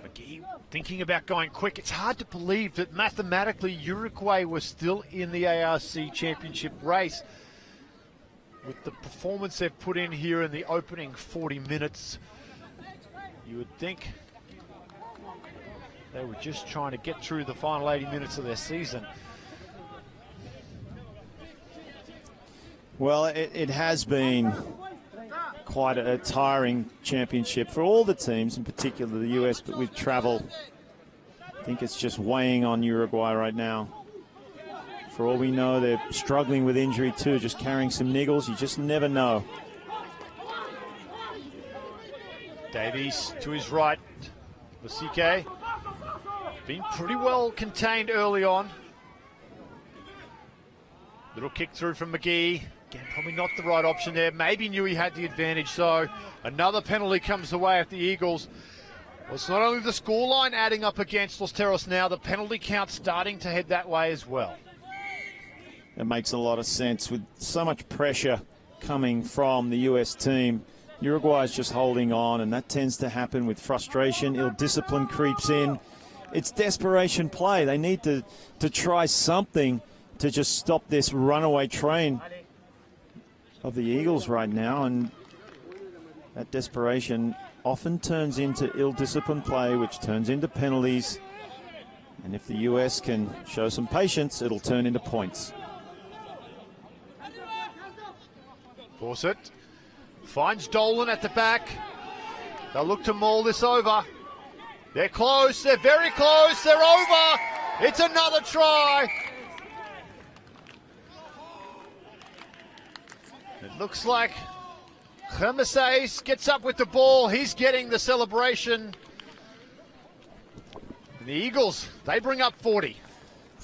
McGee thinking about going quick. It's hard to believe that mathematically Uruguay was still in the ARC Championship race. With the performance they've put in here in the opening 40 minutes, you would think they were just trying to get through the final 80 minutes of their season. Well, it has been quite a tiring championship for all the teams, in particular the US, but with travel, I think it's just weighing on Uruguay right now. For all we know, they're struggling with injury too, just carrying some niggles. You just never know. Davies to his right. Lasike been pretty well contained early on. Little kick through from McGee. Again, probably not the right option there. Maybe knew he had the advantage, so another penalty comes away at the Eagles. Well, it's not only the scoreline adding up against Los Teros now, the penalty count starting to head that way as well. It makes a lot of sense with so much pressure coming from the US team. Uruguay's just holding on, and that tends to happen with frustration. Ill discipline creeps in. It's desperation play. They need to try something to just stop this runaway train of the Eagles right now, and that desperation often turns into ill-disciplined play, which turns into penalties. And if the US can show some patience, it'll turn into points. Fawcett finds Dolan at the back. They'll look to maul this over. They're close, they're very close, they're over. It's another try. It looks like Hermeses gets up with the ball. He's getting the celebration. And the Eagles, they bring up 40.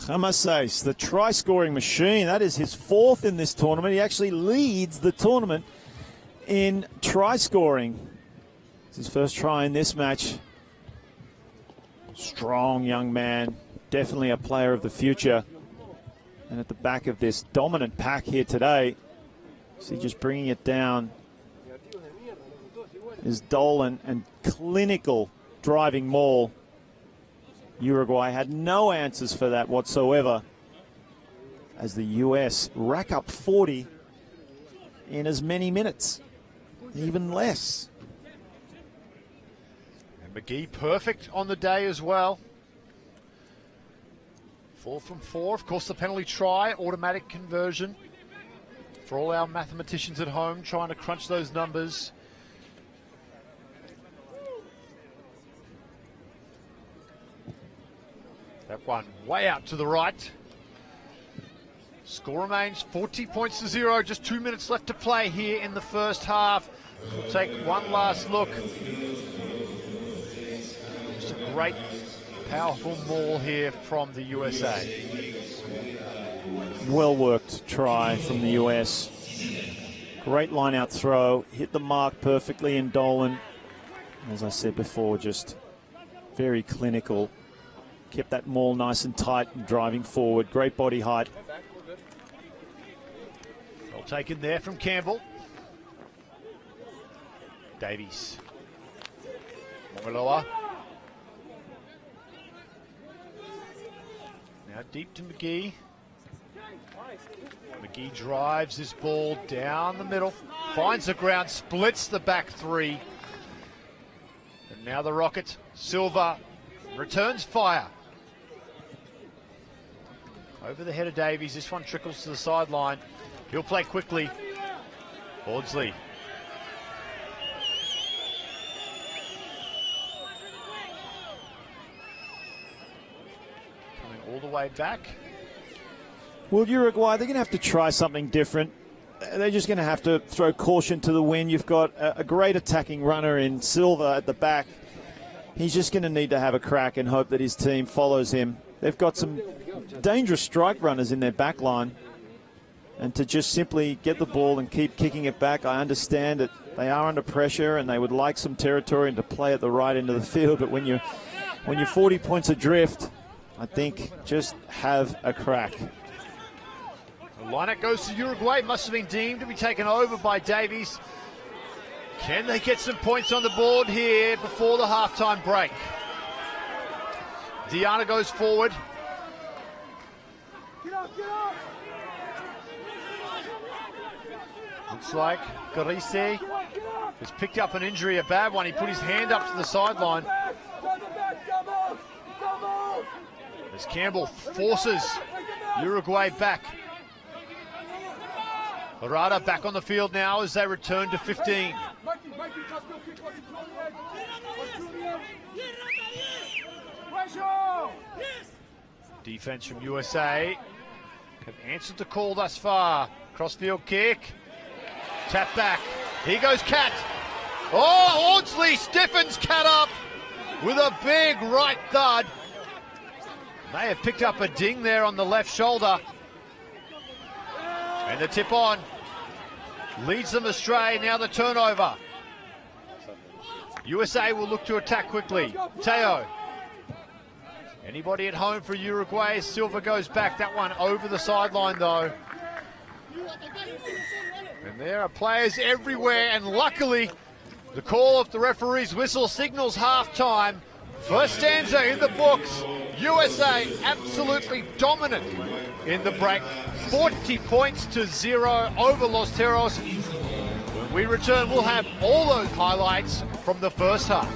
Hermeses, the try-scoring machine. That is his fourth in this tournament. He actually leads the tournament in try-scoring. It's his first try in this match. Strong young man. Definitely a player of the future. And at the back of this dominant pack here today, see, just bringing it down is Dolan, and clinical driving maul. Uruguay had no answers for that whatsoever, as the US rack up 40 in as many minutes, even less. And McGee perfect on the day as well. 4 from 4. Of course, the penalty try, automatic conversion. For all our mathematicians at home trying to crunch those numbers. That one way out to the right. Score remains 40 points to 0. Just 2 minutes left to play here in the first half. We'll take one last look. Just a great, powerful maul here from the USA. Well-worked try from the US. Great line-out throw. Hit the mark perfectly in Dolan. As I said before, just very clinical. Kept that maul nice and tight and driving forward. Great body height. Well taken there from Campbell. Davies. Mongoloa. Now deep to McGee. McGee drives this ball down the middle, finds the ground, splits the back three. And now the Rocket, Silva, returns fire. Over the head of Davies, this one trickles to the sideline. He'll play quickly. Bordsley. way back. Well, Uruguay, they're going to have to try something different. They're just going to have to throw caution to the wind. You've got a great attacking runner in Silva at the back. He's just going to need to have a crack and hope that his team follows him. They've got some dangerous strike runners in their back line. And to just simply get the ball and keep kicking it back, I understand that they are under pressure and they would like some territory and to play at the right end of the field. But when you're 40 points adrift, I think just have a crack. The lineup goes to Uruguay. Must have been deemed to be taken over by Davies. Can they get some points on the board here before the halftime break? Diana goes forward. Looks like Garise has picked up an injury, a bad one. He put his hand up to the sideline. As Campbell forces Uruguay back. Larada back on the field now as they return to 15. Defense from USA have answered the call thus far. Crossfield kick. Tap back. Here goes Cat. Oh, Audsley stiffens Cat up with a big right thud. May have picked up a ding there on the left shoulder. And the tip on leads them astray. Now the turnover. USA will look to attack quickly. Teo. Anybody at home for Uruguay? Silva goes back. That one over the sideline though. And there are players everywhere, and luckily the call of the referee's whistle signals halftime. First stanza in the books. USA absolutely dominant in the break. 40 points to 0 over Los Teros. When we return, we'll have all those highlights from the first half.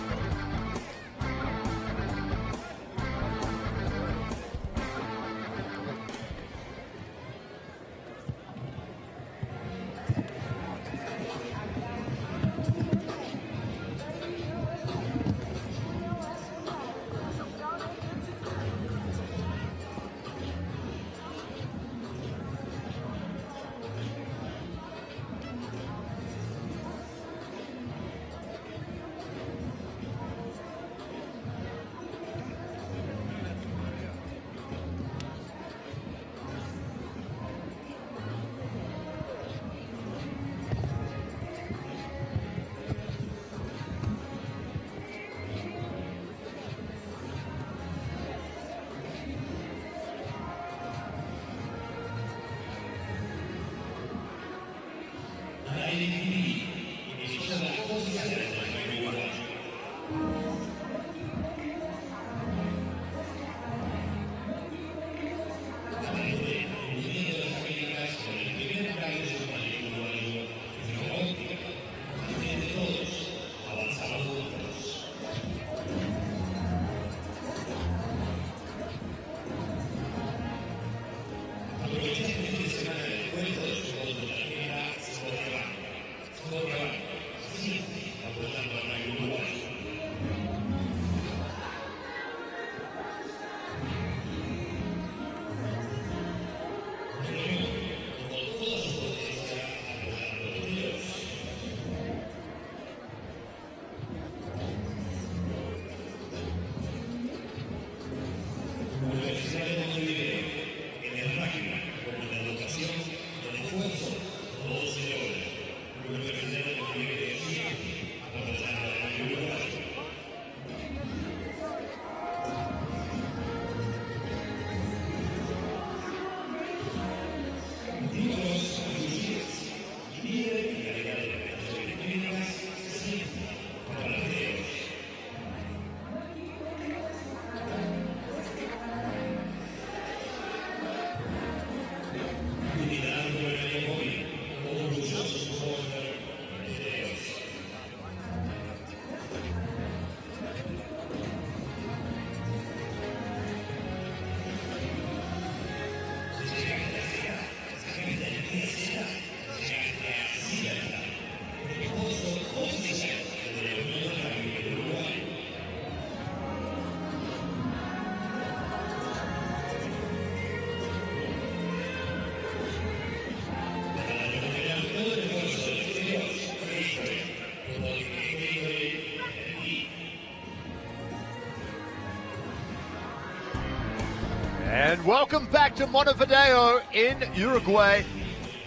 And welcome back to Montevideo in Uruguay.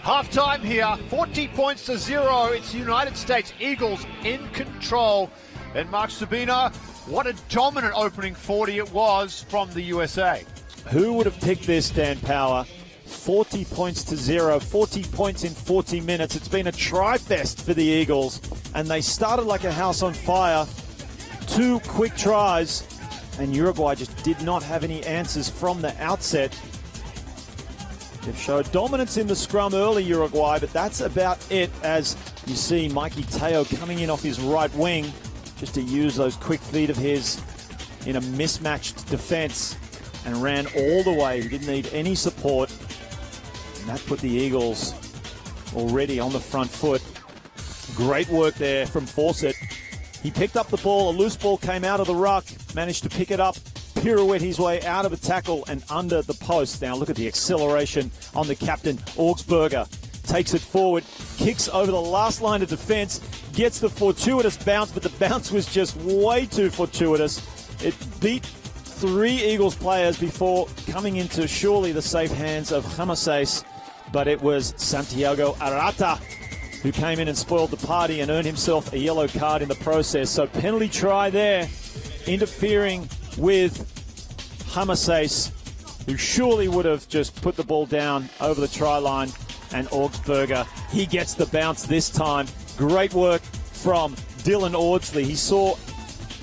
Halftime here, 40-0. It's United States Eagles in control. And Mark Sabina, what a dominant opening 40 it was from the USA. Who would have picked this, Dan Power? 40-0, 40 points in 40 minutes. It's been a try-fest for the Eagles, and they started like a house on fire. 2 quick tries, and Uruguay just did not have any answers from the outset. They've showed dominance in the scrum early, Uruguay, but that's about it, as you see Mikey Teo coming in off his right wing just to use those quick feet of his in a mismatched defense, and ran all the way. He didn't need any support, and that put the Eagles already on the front foot. Great work there from Fawcett. He picked up the ball. A loose ball came out of the ruck, managed to pick it up, pirouette his way out of a tackle and under the post. Now look at the acceleration on the captain. Augsburger takes it forward, kicks over the last line of defense, gets the fortuitous bounce, but the bounce was just way too fortuitous. It beat 3 Eagles players before coming into surely the safe hands of Hamaseis, but it was Santiago Arata who came in and spoiled the party and earned himself a yellow card in the process. So penalty try there, interfering with Hamaseis, who surely would have just put the ball down over the try line, and Augsburger, he gets the bounce this time. Great work from Dylan Audsley. He saw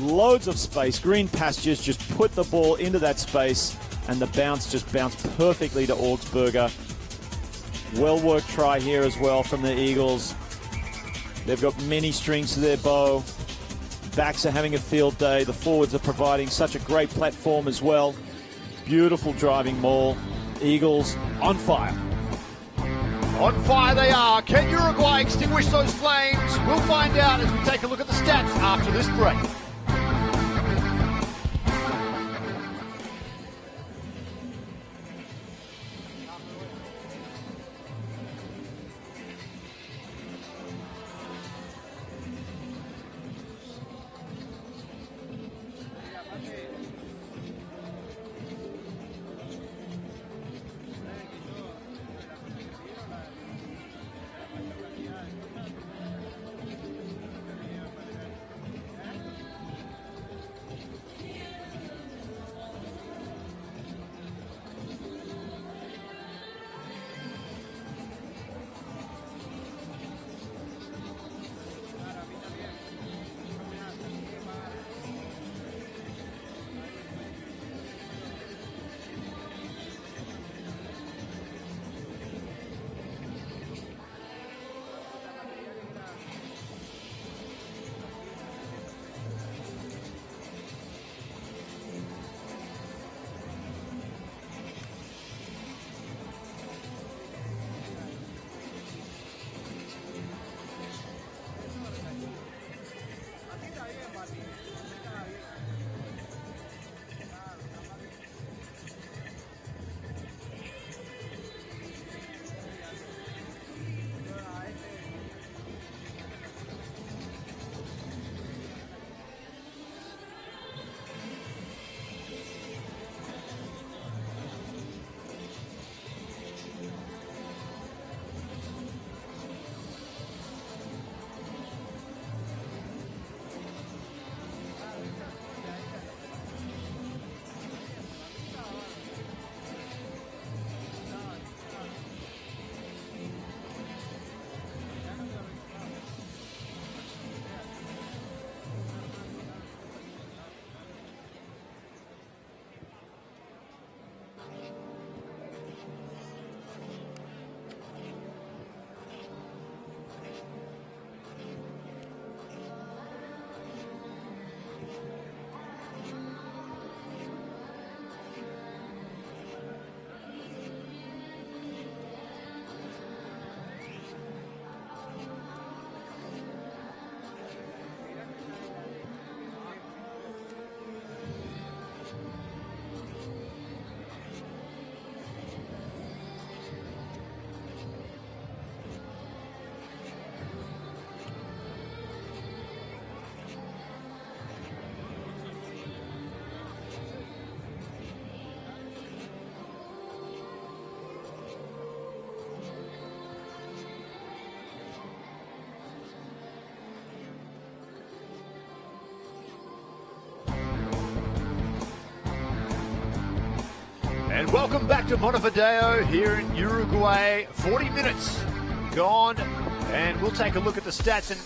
loads of space, green pastures, just put the ball into that space, and the bounce just bounced perfectly to Augsburger. Well-worked try here as well from the Eagles. They've got many strings to their bow. Backs are having a field day. The forwards are providing such a great platform as well. Beautiful driving maul. Eagles on fire. On fire they are. Can Uruguay extinguish those flames? We'll find out as we take a look at the stats after this break. And welcome back to Montevideo here in Uruguay. 40 minutes gone, and we'll take a look at the stats. And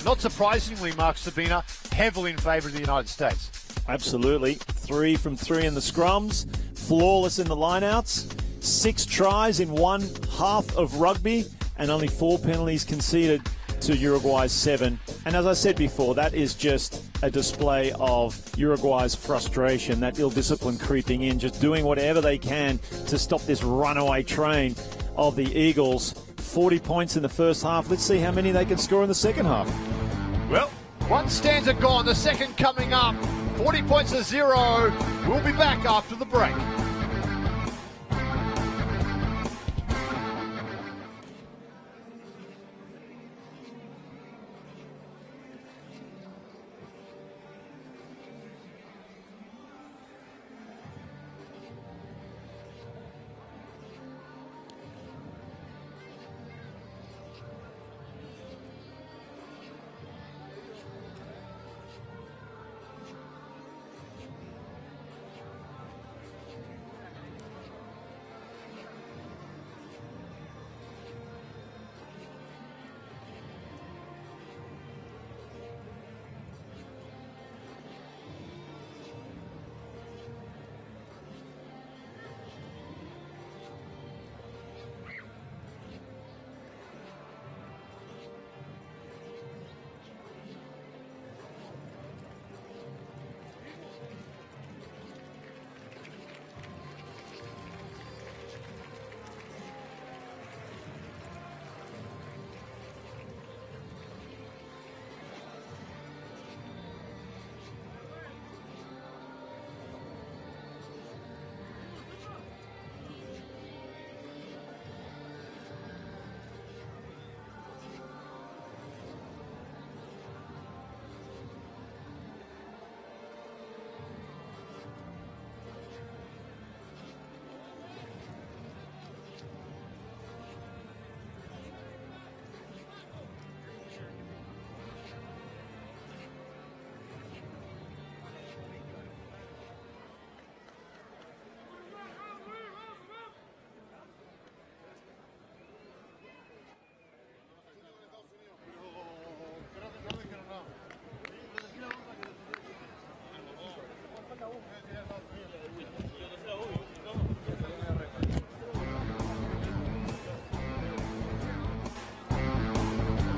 not surprisingly, Mark Sabina, heavily in favour of the United States. Absolutely. 3 from 3 in the scrums, flawless in the lineouts, 6 tries in one half of rugby, and only 4 penalties conceded to Uruguay's 7. And as I said before, that is just a display of Uruguay's frustration, that ill discipline creeping in, just doing whatever they can to stop this runaway train of the Eagles. 40 points in the first half. Let's see how many they can score in the second half. Well, one stanza gone, the second coming up. 40 points to 0. We'll be back after the break.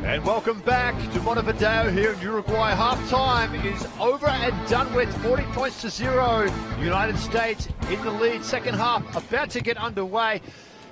And welcome back to Montevideo here in Uruguay. Half-time is over and done with. 40 points to 0. United States in the lead. Second half about to get underway.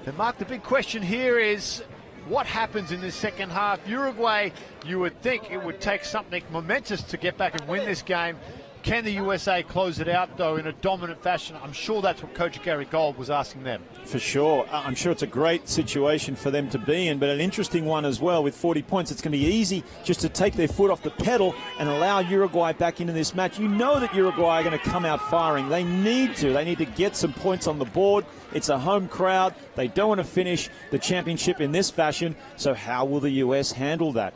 And Mark, the big question here is what happens in this second half? Uruguay, you would think it would take something momentous to get back and win this game. Can the USA close it out, though, in a dominant fashion? I'm sure that's what Coach Gary Gold was asking them. For sure. I'm sure it's a great situation for them to be in, but an interesting one as well. With 40 points, it's going to be easy just to take their foot off the pedal and allow Uruguay back into this match. You know that Uruguay are going to come out firing. They need to. They need to get some points on the board. It's a home crowd. They don't want to finish the championship in this fashion. So how will the US handle that?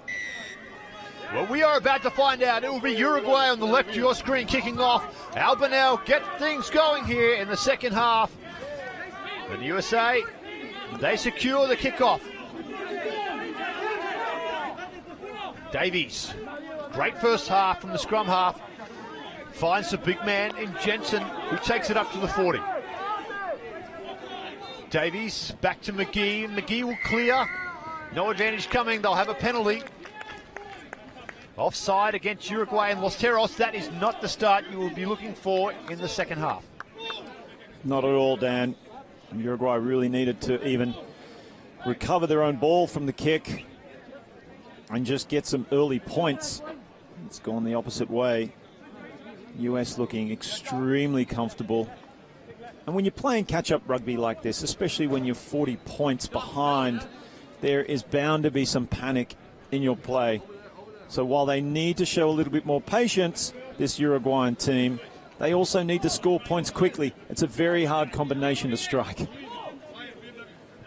Well, we are about to find out. It will be Uruguay on the left of your screen kicking off. Albanel get things going here in the second half. And the USA, they secure the kickoff. Davies, great first half from the scrum half. Finds the big man in Jensen, who takes it up to the 40. Davies back to McGee. McGee will clear. No advantage coming. They'll have a penalty. Offside against Uruguay and Los Teros. That is not the start you will be looking for in the second half. Not at all, Dan. Uruguay really needed to even recover their own ball from the kick and just get some early points. It's gone the opposite way. US looking extremely comfortable. And when you're playing catch-up rugby like this, especially when you're 40 points behind, there is bound to be some panic in your play. So while they need to show a little bit more patience, this Uruguayan team, they also need to score points quickly. It's a very hard combination to strike.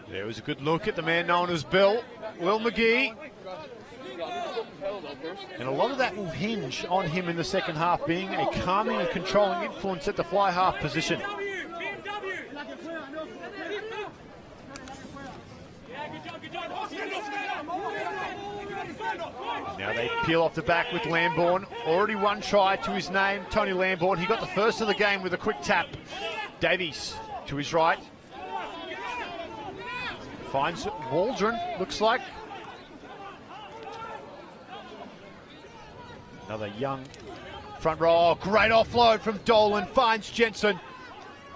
There was a good look at the man known as Will McGee. And a lot of that will hinge on him in the second half, being a calming and controlling influence at the fly half position. They peel off the back with Lambourne. Already one try to his name, Tony Lambourne. He got the first of the game with a quick tap. Davies to his right. Finds Waldron, looks like. Another young front row. Oh, great offload from Dolan. Finds Jensen.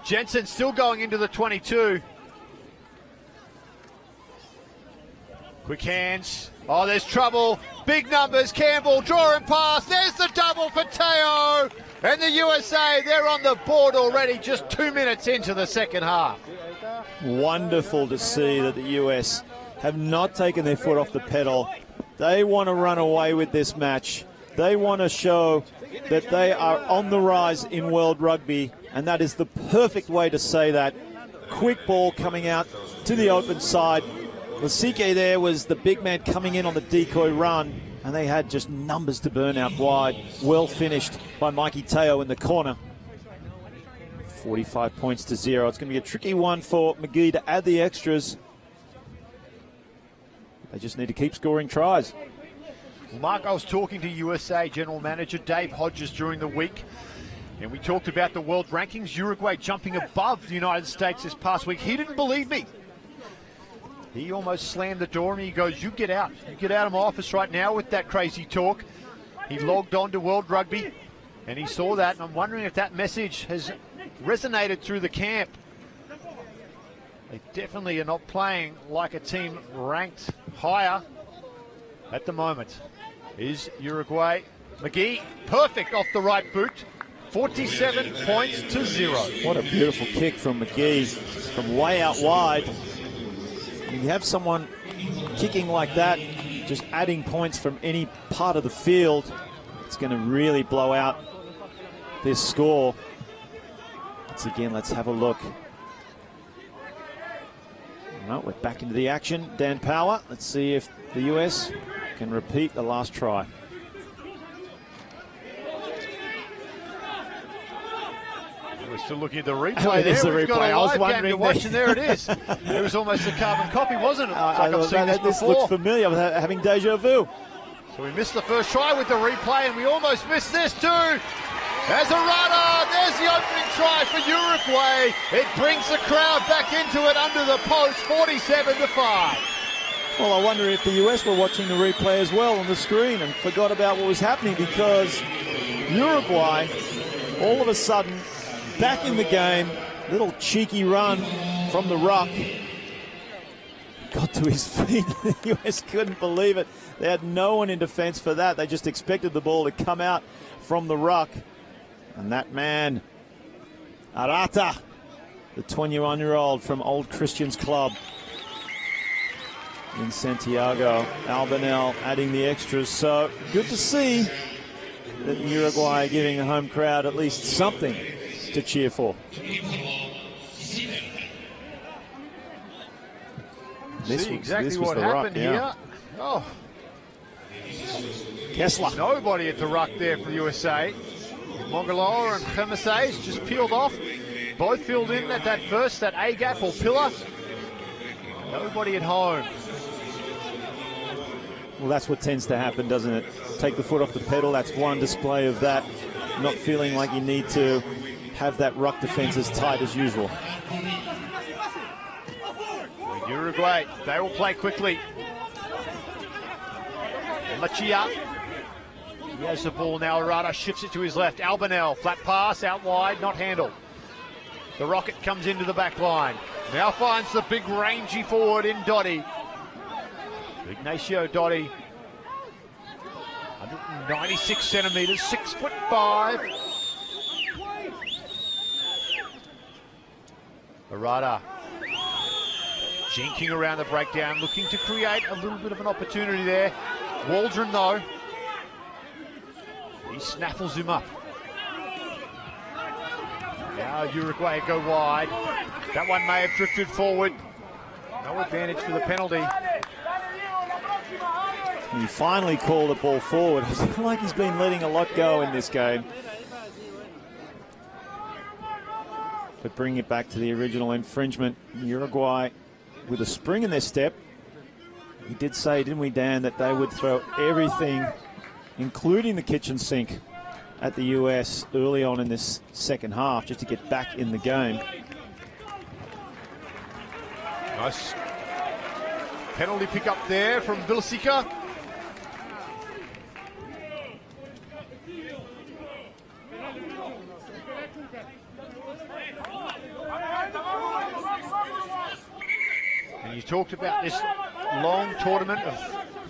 Jensen still going into the 22. Quick hands. Oh, there's trouble. Big numbers. Campbell drawing past. There's the double for Teo. And the USA, they're on the board already, just 2 minutes into the second half. Wonderful to see that the US have not taken their foot off the pedal. They want to run away with this match. They want to show that they are on the rise in world rugby, and that is the perfect way to say that. Quick ball coming out to the open side. Lasike there was the big man coming in on the decoy run, and they had just numbers to burn out wide. Well finished by Mikey Teo in the corner. 45 points to 0. It's going to be a tricky one for McGee to add the extras. They just need to keep scoring tries. Well, Mark, I was talking to USA General Manager Dave Hodges during the week, and we talked about the world rankings. Uruguay jumping above the United States this past week. He didn't believe me. He almost slammed the door and he goes, you get out. You get out of my office right now with that crazy talk. He logged on to World Rugby and he saw that, and I'm wondering if that message has resonated through the camp. They definitely are not playing like a team ranked higher at the moment. Is Uruguay. McGee, perfect off the right boot. 47 points to 0. What a beautiful kick from McGee from way out wide. When you have someone kicking like that, just adding points from any part of the field, it's going to really blow out this score. Once again, let's have a look. Well, we're back into the action. Dan Power. Let's see if the US can repeat the last try. We're still looking at the replay. It is the We've got replay. a I was live wondering game to watch, and there it is. It was almost a carbon copy, wasn't it? Like I've seen this this before. looks familiar with having deja vu. So we missed the first try with the replay, and we almost missed this too. There's a runner. There's the opening try for Uruguay. It brings the crowd back into it under the post, 47-5. Well, I wonder if the US were watching the replay as well on the screen and forgot about what was happening, because Uruguay, all of a sudden, back in the game. Little cheeky run from the ruck. Got to his feet. The US couldn't believe it. They had no one in defense for that. They just expected the ball to come out from the ruck. And that man, Arata, the 21-year-old from Old Christians Club in Santiago, Albanel adding the extras. So good to see that Uruguay are giving the home crowd at least something to cheer for. See exactly what happened here. Oh, Kessler. nobody at the ruck there for the USA. Mongoloa and Khemesses just peeled off. Both filled in at that first, that A-gap or pillar. Nobody at home. Well, that's what tends to happen, doesn't it? Take the foot off the pedal. That's one display of that. Not feeling like you need to have that ruck defense as tight as usual. Uruguay, they will play quickly. Machia. He has the ball now. Arata shifts it to his left. Albanel, flat pass out wide, not handled. The rocket comes into the back line. Now finds the big rangy forward in Dotti. Ignacio Dotti. 196 centimetres, 6'5". Arata jinking around the breakdown, looking to create a little bit of an opportunity there. Waldron, though, he snaffles him up. Now Uruguay go wide. That one may have drifted forward. No advantage for the penalty. He finally called the ball forward. I feel like he's been letting a lot go in this game. But bringing it back to the original infringement, Uruguay with a spring in their step. He did say, didn't we, Dan, that they would throw everything including the kitchen sink at the US early on in this second half, just to get back in the game. Nice penalty pick up there from Vilasica. And you talked about this long tournament of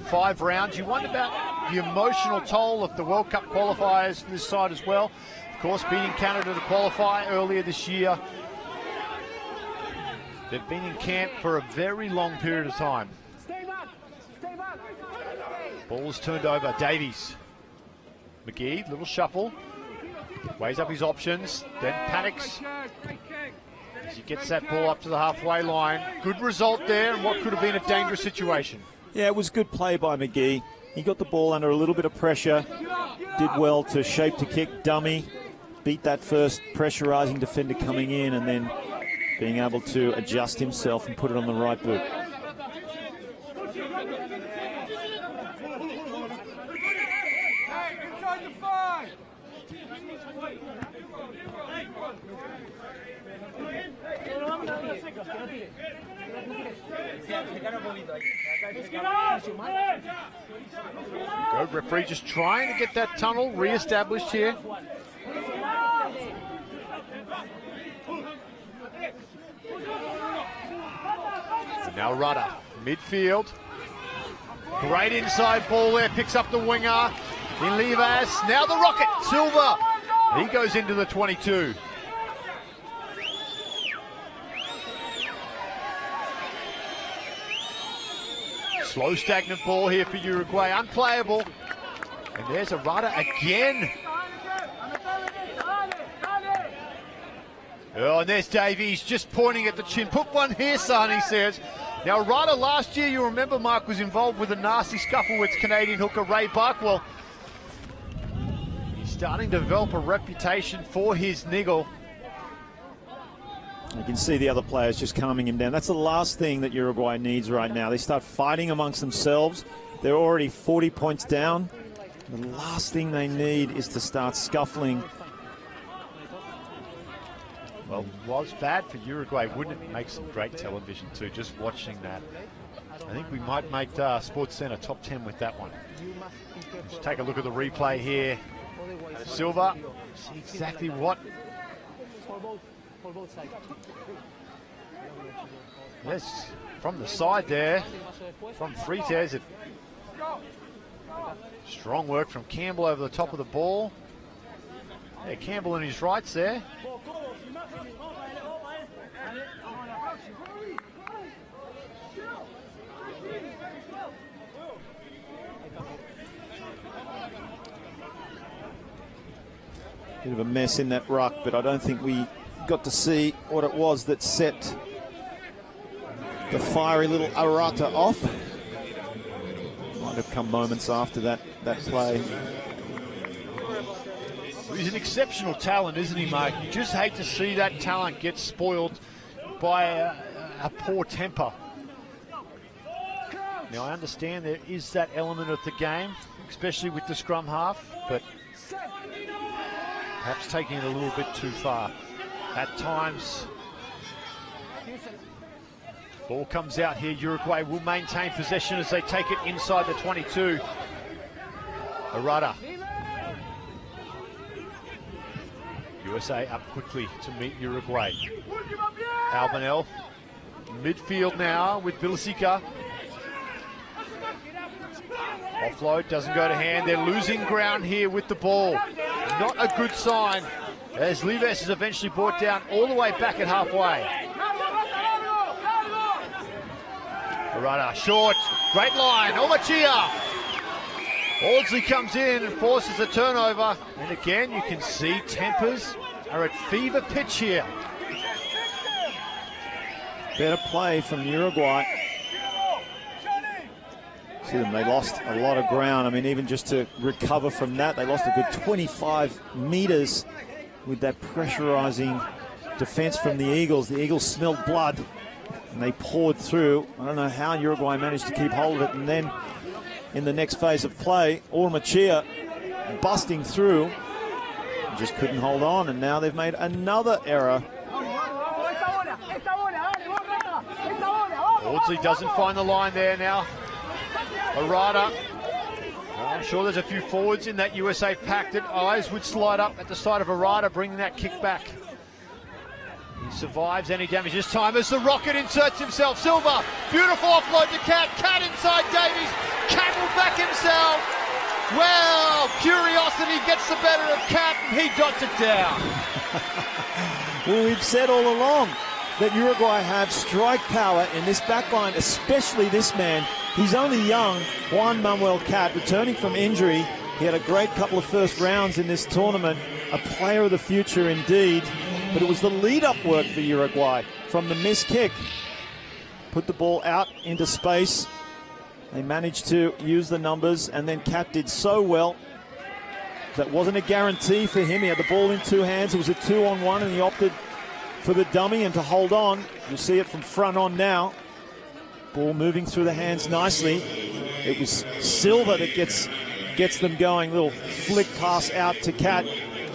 5 rounds. You wonder about the emotional toll of the World Cup qualifiers for this side as well. Of course, beating Canada to qualify earlier this year. They've been in camp for a very long period of time. Ball is turned over. Davies. McGee, little shuffle. Weighs up his options, then panics as he gets that ball up to the halfway line. Good result there in what could have been a dangerous situation. Yeah, it was good play by McGee. He got the ball under a little bit of pressure, did well to shape to kick, dummy, beat that first pressurising defender coming in, and then being able to adjust himself and put it on the right boot. Go, referee just trying to get that tunnel re-established here. Now Rudder, midfield. Great inside ball there, picks up the winger. In Livas, now the rocket, Silva. He goes into the 22. Slow, stagnant ball here for Uruguay, unplayable. And there's a rudder again. Oh, and there's Davies just pointing at the chin. Put one here, son, he says. Now, Rudder last year, you remember, Mark, was involved with a nasty scuffle with Canadian hooker Ray Buckwell. He's starting to develop a reputation for his niggle. You can see the other players just calming him down. That's the last thing that Uruguay needs right now. They start fighting amongst themselves. They're already 40 points down. The last thing they need is to start scuffling. Well, it was bad for Uruguay. Wouldn't it make some great television too, just watching that? I think we might make SportsCenter top 10 with that one. Let's take a look at the replay here. Silva, see exactly what. Yes, from the side there, from Freitas. Strong work from Campbell over the top of the ball. Yeah, Campbell in his rights there. Bit of a mess in that ruck, but I don't think we got to see what it was that set the fiery little Arata off. Might have come moments after that play. He's an exceptional talent, isn't he, Mark? You just hate to see that talent get spoiled by a poor temper. Now, I understand there is that element of the game, especially with the scrum half, but perhaps taking it a little bit too far at times. Ball comes out here. Uruguay will maintain possession as they take it inside the 22. Arata. USA up quickly to meet Uruguay. Albanel. Midfield now with Vilasica. Offload doesn't go to hand. They're losing ground here with the ball. Not a good sign as Livas is eventually brought down all the way back at halfway. Arata short, great line, Omachia. Audsley comes in and forces a turnover. And again, you can see tempers are at fever pitch here. Better play from Uruguay. See them, they lost a lot of ground. I mean, even just to recover from that, they lost a good 25 metres with that pressurising defence from the Eagles. The Eagles smelled blood and they poured through. I don't know how Uruguay managed to keep hold of it, and then in the next phase of play. Ormachia busting through, just couldn't hold on, and now they've made another error. Audsley doesn't find the line there now. Arata. I'm sure there's a few forwards in that USA pack that eyes would slide up at the side of Arata, bringing that kick back. He survives any damage this time as the Rocket inserts himself. Silva, beautiful offload to Cat. Cat inside Davies. Cat will back himself. Well, curiosity gets the better of Cat and he dots it down. Well, we've said all along that Uruguay have strike power in this backline, especially this man. He's only young, Juan Manuel Cat, returning from injury. He had a great couple of first rounds in this tournament, a player of the future indeed. But it was the lead-up work for Uruguay from the missed kick. Put the ball out into space. They managed to use the numbers, and then Cat did so well. That wasn't a guarantee for him. He had the ball in two hands. It was a 2-on-1, and he opted for the dummy and to hold on. You'll see it from front on now. Ball moving through the hands nicely. It was Silva that gets them going. Little flick pass out to Cat.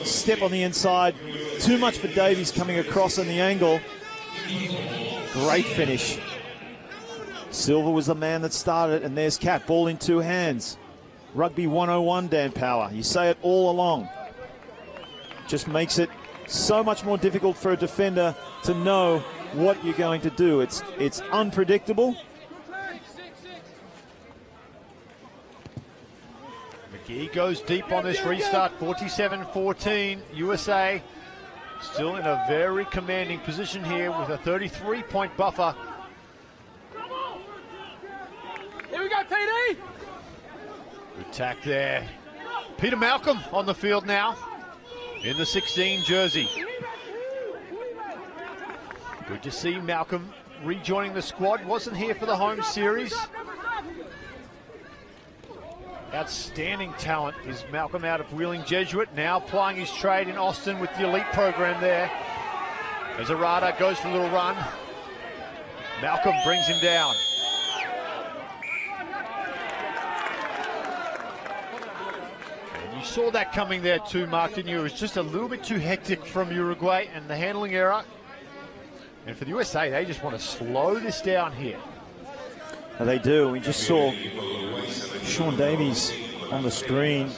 Step on the inside. Too much for Davies coming across on the angle. Great finish. Silva was the man that started it, and there's Cat. Ball in two hands. Rugby 101, Dan Power. You say it all along. Just makes it so much more difficult for a defender to know what you're going to do. It's unpredictable. McGee goes deep on this restart. 47-14. USA still in a very commanding position here with a 33-point buffer. Here we go, TD! Good tack there. Peter Malcolm on the field now in the 16 jersey. Good to see Malcolm rejoining the squad. Wasn't here for the home series. Outstanding talent is Malcolm out of Wheeling Jesuit, now plying his trade in Austin with the elite program there. As Arata goes for a little run, Malcolm brings him down. And you saw that coming there too, Mark, didn't you? It was just a little bit too hectic from Uruguay and the handling error. And for the USA, they just want to slow this down here. They do. We just saw Sean Davies on the screen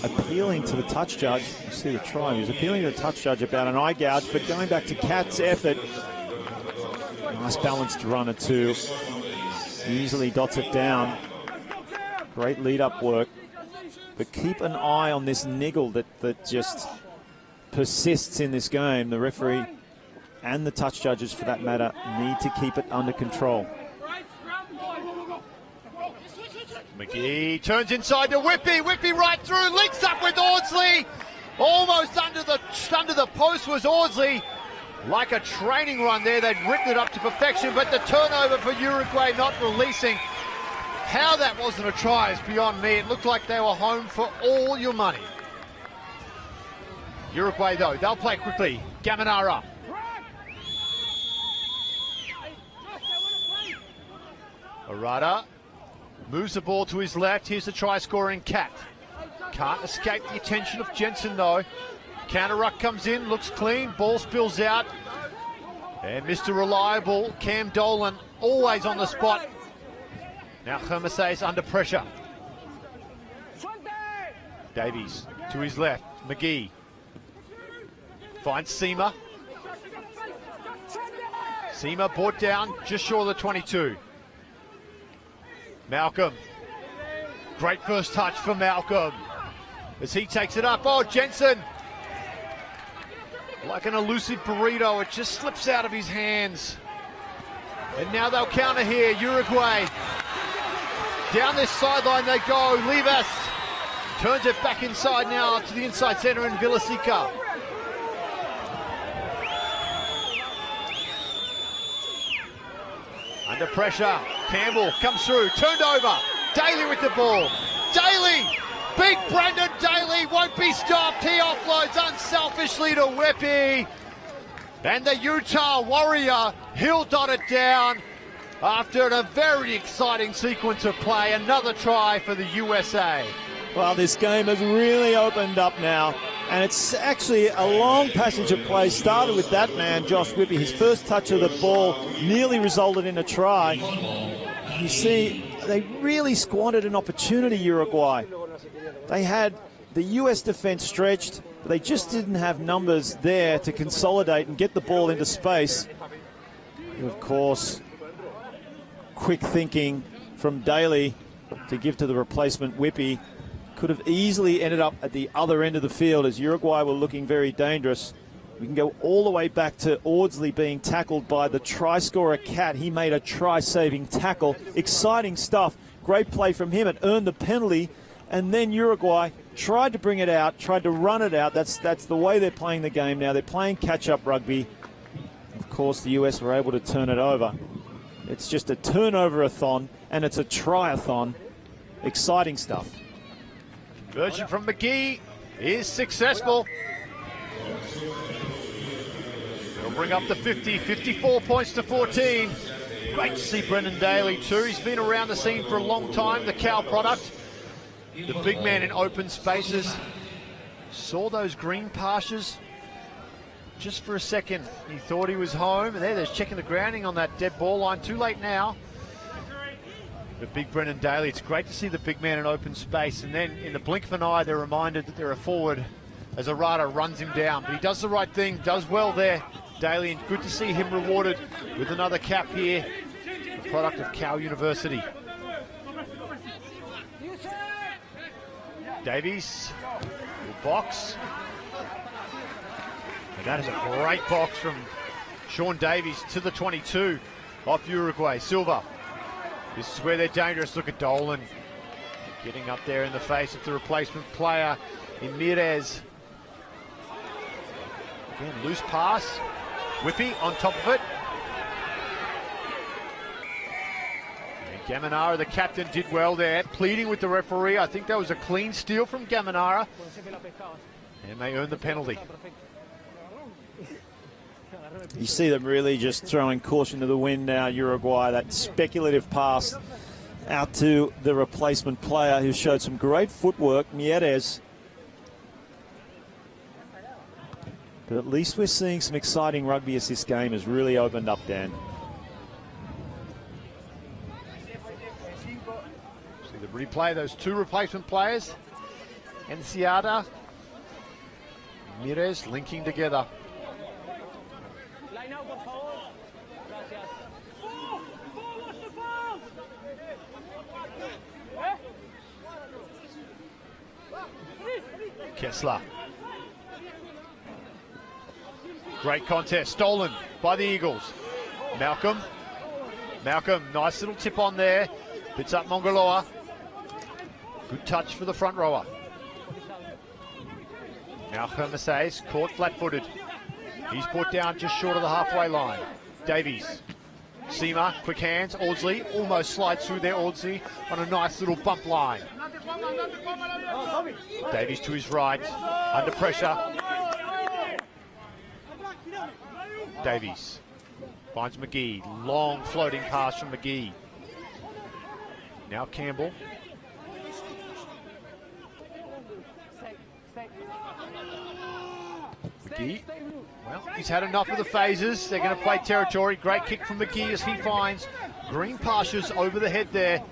appealing to the touch judge. You see the try. He was appealing to the touch judge about an eye gouge, but going back to Cat's effort. Nice balanced runner too. Easily dots it down. Great lead-up work. But keep an eye on this niggle that just persists in this game. The referee and the touch judges, for that matter, need to keep it under control. McGee turns inside to Whippy. Whippy right through, links up with Audsley. Almost under the post was Audsley. Like a training run there, they'd written it up to perfection, but the turnover for Uruguay not releasing. How that wasn't a try is beyond me. It looked like they were home for all your money. Uruguay, though, they'll play quickly. Gaminara. Arata moves the ball to his left. Here's the try-scoring Cat. Can't escape the attention of Jensen, though. Counter ruck comes in, looks clean, ball spills out. And Mr. Reliable, Cam Dolan, always on the spot. Now Hermes under pressure. Davies to his left, McGee. Finds Seema. Seema brought down just short of the 22. Malcolm. Great first touch for Malcolm as he takes it up. Oh, Jensen. Like an elusive burrito, it just slips out of his hands. And now they'll counter here, Uruguay. Down this sideline they go. Livas turns it back inside now to the inside centre in Villasica. Under pressure, Campbell comes through, turned over. Daly with the ball. Daly, big Brendan Daly won't be stopped. He offloads unselfishly to Whippy. And the Utah Warrior, he'll dot it down. after a very exciting sequence of play. Another try for the USA. Well, this game has really opened up now, and it's actually a long passage of play. Started with that man, Josh Whippy. His first touch of the ball nearly resulted in a try. You see, they really squandered an opportunity, Uruguay. They had the US defense stretched, but they just didn't have numbers there to consolidate and get the ball into space. And of course, quick thinking from Daly to give to the replacement Whippy. Could have easily ended up at the other end of the field as Uruguay were looking very dangerous. We can go all the way back to Audsley being tackled by the try scorer Cat. He made a try-saving tackle. Exciting stuff. Great play from him. It earned the penalty. And then Uruguay tried to bring it out, tried to run it out. That's the way they're playing the game now. They're playing catch-up rugby. Of course, the US were able to turn it over. It's just a turnover-a-thon, and it's a try-a-thon. Exciting stuff. Conversion from McGee is successful. It'll bring up the 50, 54 points to 14. Great to see Brendan Daly too. He's been around the scene for a long time, the Cal product. The big man in open spaces. Saw those green pastures just for a second. He thought he was home, and there's checking the grounding on that dead ball line. Too late now. The big Brendan Daly, it's great to see the big man in open space, and then in the blink of an eye they're reminded that they're a forward as Arata runs him down. But he does the right thing, does well there, Daly, and good to see him rewarded with another cap here, the product of Cal University. Davies, will box. And that is a great box from Sean Davies to the 22 off Uruguay. Silva. This is where they're dangerous. Look at Dolan getting up there in the face of the replacement player in Mirez. Again, loose pass. Whippy on top of it. And Gaminara, the captain, did well there, pleading with the referee. I think that was a clean steal from Gaminara. And they earned the penalty. You see them really just throwing caution to the wind now, Uruguay. That speculative pass out to the replacement player who showed some great footwork, Mieres. But at least we're seeing some exciting rugby as this game has really opened up, Dan. See the replay, those two replacement players. Enciada, Mieres linking together. Kessler. Great contest, stolen by the Eagles. Malcolm, nice little tip on there. Pits up Mongoloa. Good touch for the front rower. Now Hermes caught flat-footed. He's brought down just short of the halfway line. Davies. Seema, quick hands. Audsley almost slides through there. Audsley on a nice little bump line. Davies to his right, under pressure. Davies finds McGee. Long floating pass from McGee. Now Campbell. McGee, well, he's had enough of the phases. They're going to play territory. Great kick from McGee as he finds green pastures over the head there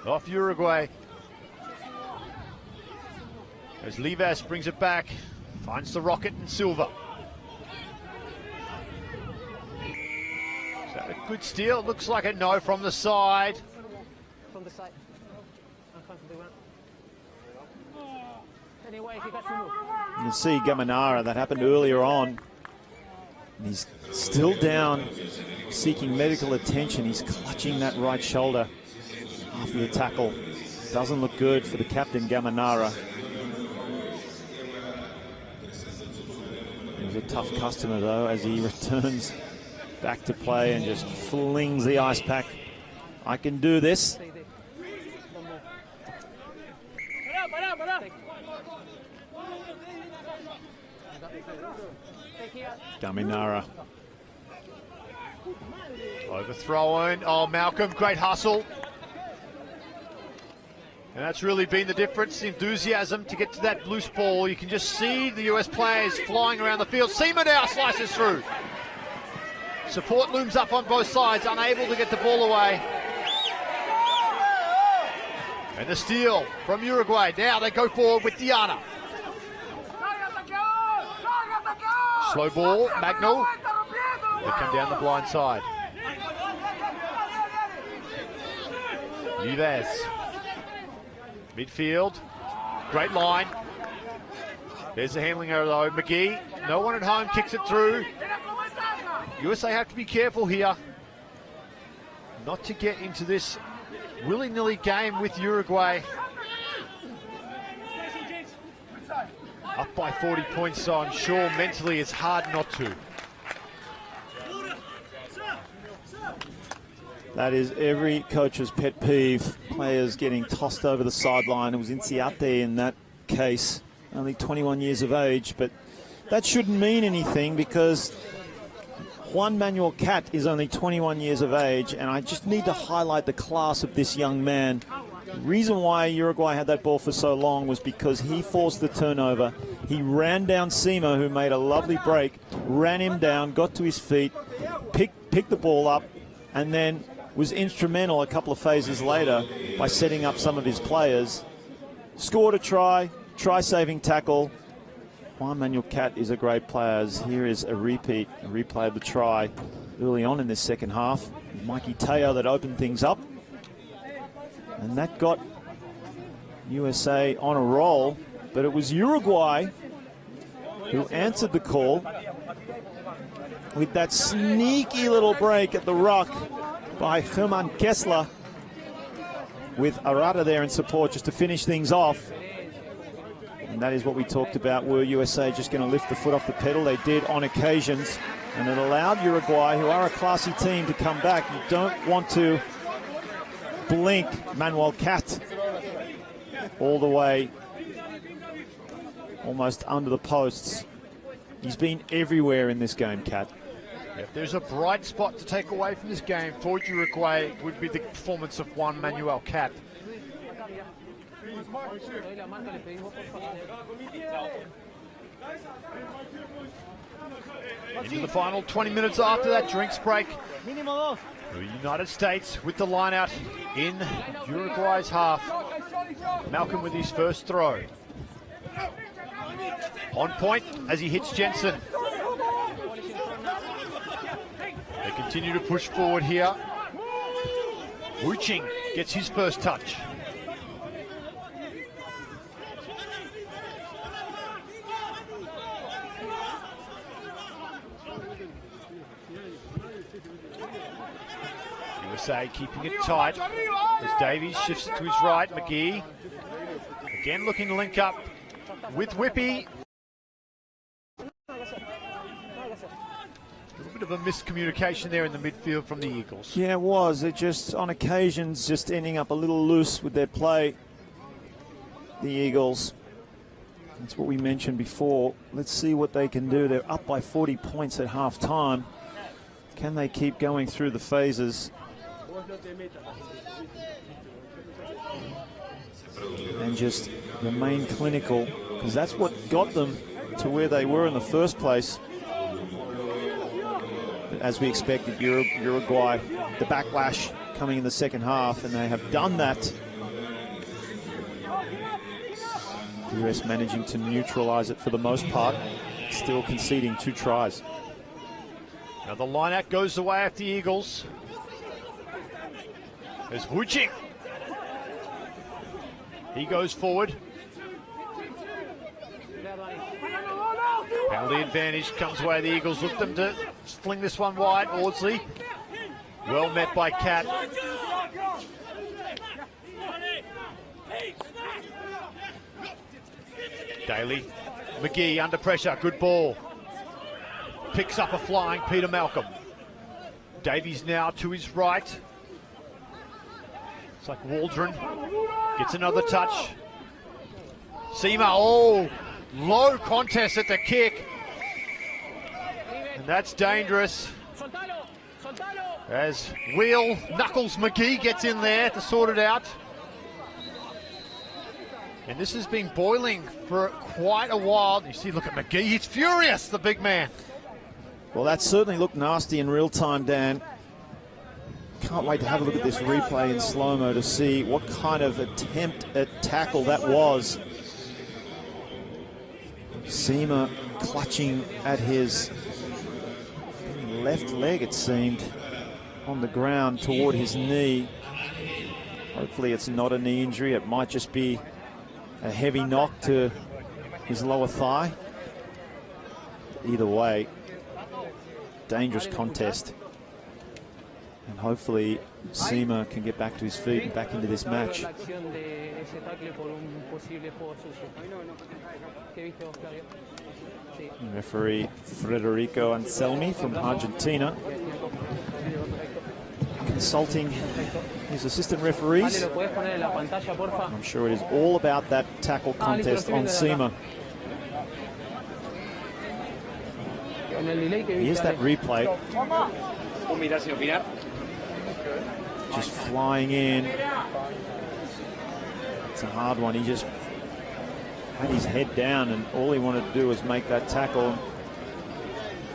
off Uruguay. As Livas brings it back, finds the rocket and Silva. So a good steal. Looks like a no from the side. From the side. Anyway, he got to move. You can see Gaminara, that happened earlier on. He's still down, seeking medical attention. He's clutching that right shoulder after the tackle. Doesn't look good for the captain, Gaminara. He's a tough customer, though, as he returns back to play and just flings the ice pack. I can do this. Gaminara. Overthrown. Oh, Malcolm, great hustle. And that's really been the difference, the enthusiasm to get to that loose ball. You can just see the US players flying around the field. Seema now slices through. Support looms up on both sides, unable to get the ball away. And the steal from Uruguay. Now they go forward with Diana. Slow ball, Magno. They come down the blind side. Vives. Midfield. Great line. There's the handling error though. McGee, no one at home, kicks it through. USA have to be careful here not to get into this willy-nilly game with Uruguay. Up by 40 points, so I'm sure mentally it's hard not to. That is every coach's pet peeve. Players getting tossed over the sideline. It was Inciarte in that case, only 21 years of age, but that shouldn't mean anything because Juan Manuel Cat is only 21 years of age, and I just need to highlight the class of this young man. The reason why Uruguay had that ball for so long was because he forced the turnover. He ran down Seema, who made a lovely break, ran him down, got to his feet, picked the ball up, and then was instrumental a couple of phases later by setting up some of his players. Scored a try-saving tackle. Juan Manuel Cat is a great player. Here is a replay of the try early on in this second half. Mikey Teo that opened things up. And that got USA on a roll, but it was Uruguay who answered the call with that sneaky little break at the ruck by Herman Kessler, with Arata there in support just to finish things off. And that is what we talked about. Were USA just going to lift the foot off the pedal? They did on occasions, and it allowed Uruguay, who are a classy team, to come back. You don't want to blink Manuel Cat all the way almost under the posts. He's been everywhere in this game, Cat. If there's a bright spot to take away from this game for Uruguay, it would be the performance of Juan Manuel Cat. Into the final 20 minutes after that drinks break. The United States with the line out in Uruguay's half. Malcolm with his first throw. On point as he hits Jensen. They continue to push forward here. Wu Ching gets his first touch. USA keeping it tight as Davies shifts it to his right. McGee again looking to link up with Whippy. A little bit of a miscommunication there in the midfield from the Eagles. Yeah, it was. It just, on occasions, just ending up a little loose with their play, the Eagles. That's what we mentioned before. Let's see what they can do. They're up by 40 points at half-time. Can they keep going through the phases and just remain clinical? Because that's what got them to where they were in the first place. As we expected, Uruguay, the backlash coming in the second half, and they have done that. The US managing to neutralize it for the most part, still conceding 2 tries. Now the line-out goes away after the Eagles. There's Wu Ching. He goes forward. Penalty advantage comes away. The Eagles look them to fling this one wide. Audsley, well met by Cat. Daly, McGee under pressure, good ball. Picks up a flying Peter Malcolm. Davies now to his right. It's like Waldron gets another touch. Seema, oh, low contest at the kick. And that's dangerous. As Wheel Knuckles McGee gets in there to sort it out. And this has been boiling for quite a while. You see, look at McGee, he's furious, the big man. Well, that certainly looked nasty in real time, Dan. Can't wait to have a look at this replay in slow-mo to see what kind of attempt at tackle that was. Seema clutching at his left leg, it seemed, on the ground toward his knee. Hopefully it's not a knee injury. It might just be a heavy knock to his lower thigh. Either way, dangerous contest. And hopefully Seema can get back to his feet and back into this match. Referee Federico Anselmi from Argentina consulting his assistant referees. I'm sure it is all about that tackle contest on Seema. Here's that replay. Just flying in. It's a hard one. He just had his head down and all he wanted to do was make that tackle.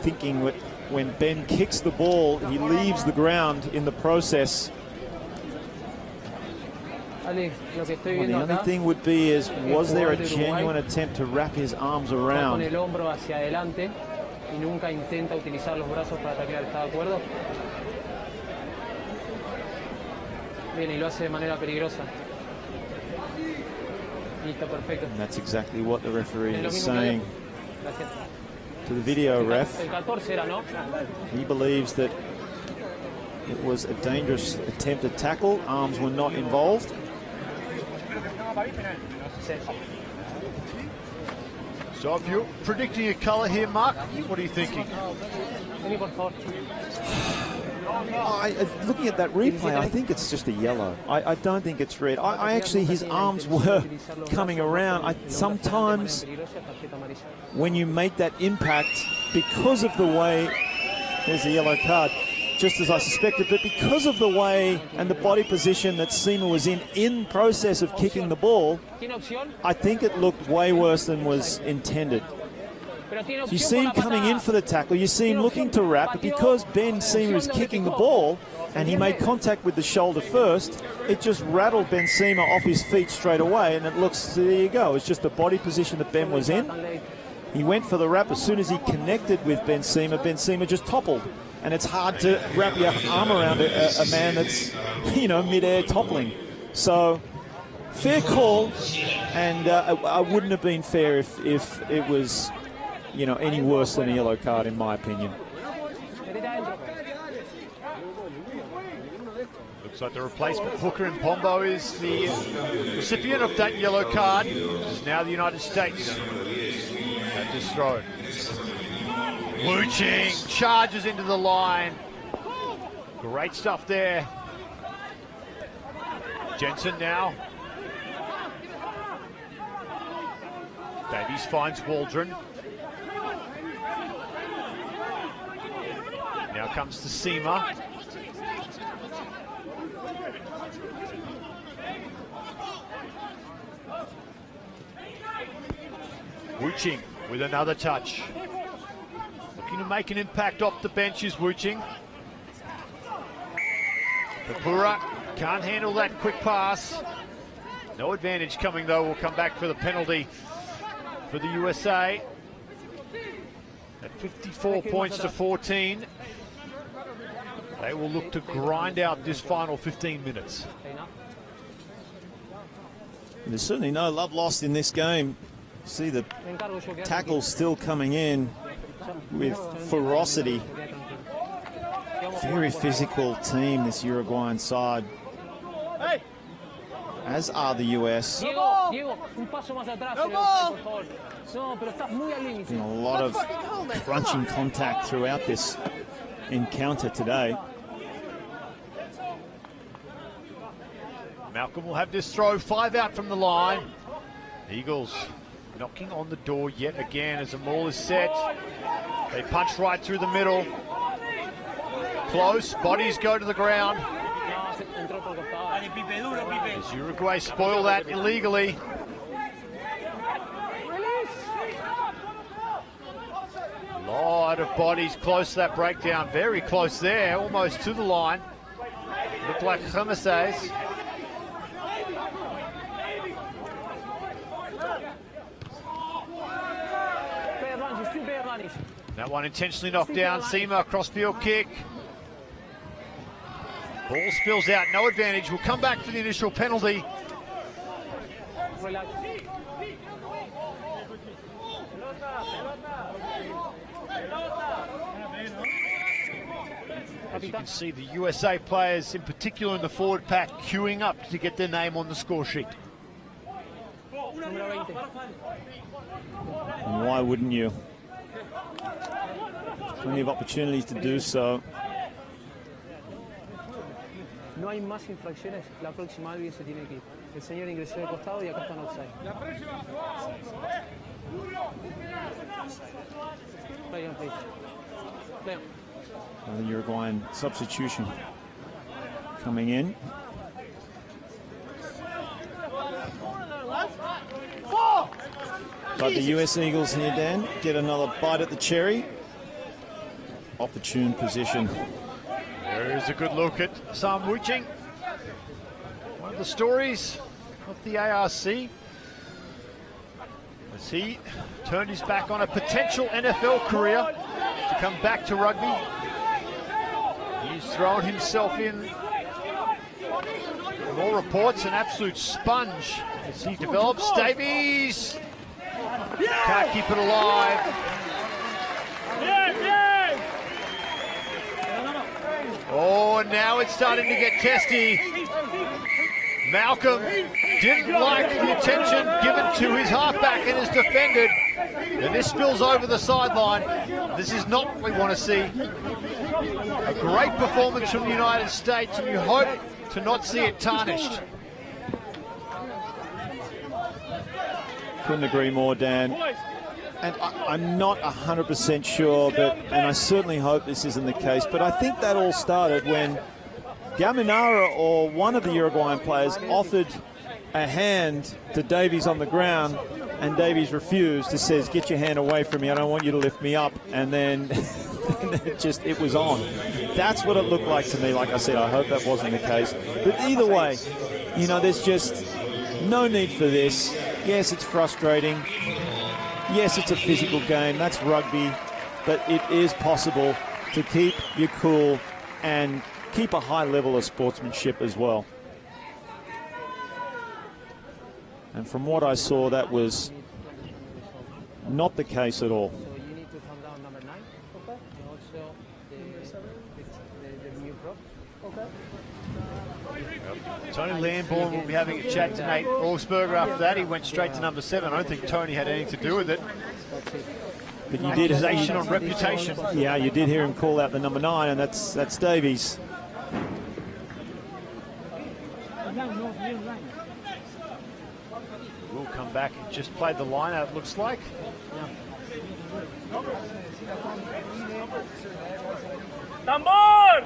Thinking that when Ben kicks the ball, he leaves the ground in the process. Well, the only thing would be is, was there a genuine attempt to wrap his arms around? Y nunca intenta utilizar los brazos para taclear. ¿Está de acuerdo? Bien, y lo hace de manera peligrosa. Y está perfecto. And that's exactly what the referee is saying to the video ref. He believes that it was a dangerous attempt at tackle. Arms were not involved. So if you're predicting a colour here, Mark, what are you thinking? Looking at that replay, I think it's just a yellow. I don't think it's red. I actually, his arms were coming around. Sometimes when you make that impact, because of the way, there's a yellow card, just as I suspected, but because of the way and the body position that Seema was in process of kicking the ball, I think it looked way worse than was intended. You see him coming in for the tackle, you see him looking to wrap, but because Ben Seema is kicking the ball and he made contact with the shoulder first, it just rattled Ben Seema off his feet straight away, and it looks, there you go, it's just the body position that Ben was in. He went for the wrap. As soon as he connected with Ben Seema just toppled. And it's hard to wrap your arm around a man that's, you know, mid-air toppling. So, fair call, and I wouldn't have been fair if it was, you know, any worse than a yellow card, in my opinion. Looks like the replacement hooker in Pombo is the recipient of that yellow card. It's now the United States at this throw. Wu Ching charges into the line. Great stuff there. Jensen now. Davies finds Waldron. Now comes to Seema. Wu Ching with another touch. Looking to make an impact off the bench is Wu Ching. Papura can't handle that quick pass. No advantage coming though. We'll come back for the penalty for the USA. At 54 points to 14. They will look to grind out this final 15 minutes. There's certainly no love lost in this game. See the tackles still coming in with ferocity. Very physical team, this Uruguayan side, as are the US. Been a lot of crunching contact throughout this encounter today. Malcolm will have this throw, 5 out from the line. Eagles knocking on the door yet again as the maul is set. They punch right through the middle. close. Bodies go to the ground. As Uruguay spoil that illegally. A lot of bodies close to that breakdown. Very close there, almost to the line. Looked like Khamises. That one intentionally knocked down. Seema, crossfield kick. Ball spills out, no advantage. We'll come back for the initial penalty. As you can see, the USA players, in particular in the forward pack, queuing up to get their name on the score sheet. And why wouldn't you? Plenty of opportunities to do so. No hay más infracciones. La próxima alguien se tiene que ir. El señor ingresó de costado y acá está en offside. Play on, please. Play on. The Uruguayan substitution coming in. But the US Eagles here, Dan, get another bite at the cherry. Opportune position. There is a good look at Sam Wuching. One of the stories of the ARC as he turned his back on a potential NFL career to come back to rugby. He's thrown himself in. From all reports, an absolute sponge as he develops. Davies can't keep it alive. Oh, and now it's starting to get testy. Malcolm didn't like the attention given to his halfback and is defended. And this spills over the sideline. This is not what we want to see. A great performance from the United States, and you hope to not see it tarnished. Couldn't agree more, Dan. And I'm not 100% sure, and I certainly hope this isn't the case, but I think that all started when Gaminara or one of the Uruguayan players offered a hand to Davies on the ground, and Davies refused. He says, "Get your hand away from me, I don't want you to lift me up." And then it was on. That's what it looked like to me. Like I said, I hope that wasn't the case. But either way, you know, there's just no need for this. Yes, it's frustrating. Yes, it's a physical game, that's rugby, but it is possible to keep your cool and keep a high level of sportsmanship as well. And from what I saw, that was not the case at all. So you need to come down number 9, okay? And also the new prop, okay? Tony Lambourne will be having a chat to Nate Augsburger after that. He went straight to number 7. I don't think Tony had anything to do with it. But you did Accusation on reputation. Yeah, you did hear him call out the number 9, and that's Davies. We'll come back and just play the line out, it looks like. ¡Tambor!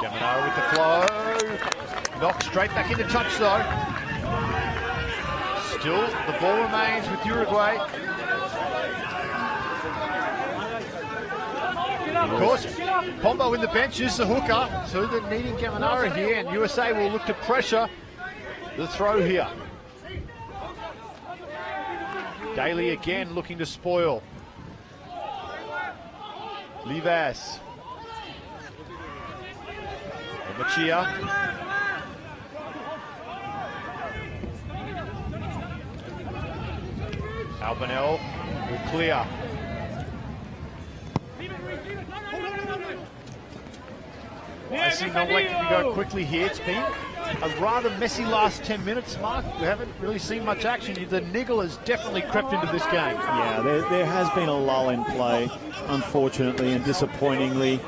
Gaminara with the flow. Knocked straight back into touch though. Still, the ball remains with Uruguay. Of course, Pombo in the bench is the hooker, so they're needing Gaminara here, and USA will look to pressure the throw here. Daly again looking to spoil. Livas. Machia. Albanel will clear. I see no way to go quickly here. It's been a rather messy last 10 minutes, Mark. We haven't really seen much action. The niggle has definitely crept into this game. Yeah, there has been a lull in play, unfortunately and disappointingly.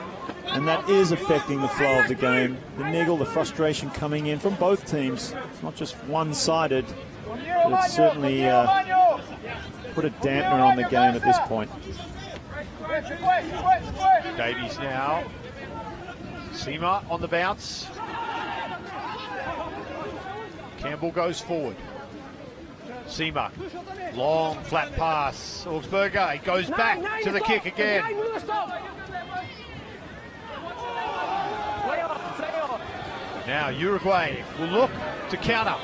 And that is affecting the flow of the game. The niggle, the frustration coming in from both teams. It's not just one-sided, but it's certainly put a dampener on the game at this point. Davies now. Seema on the bounce. Campbell goes forward. Seema, long flat pass. Augsburger, he goes back to the kick again. Now Uruguay will look to counter.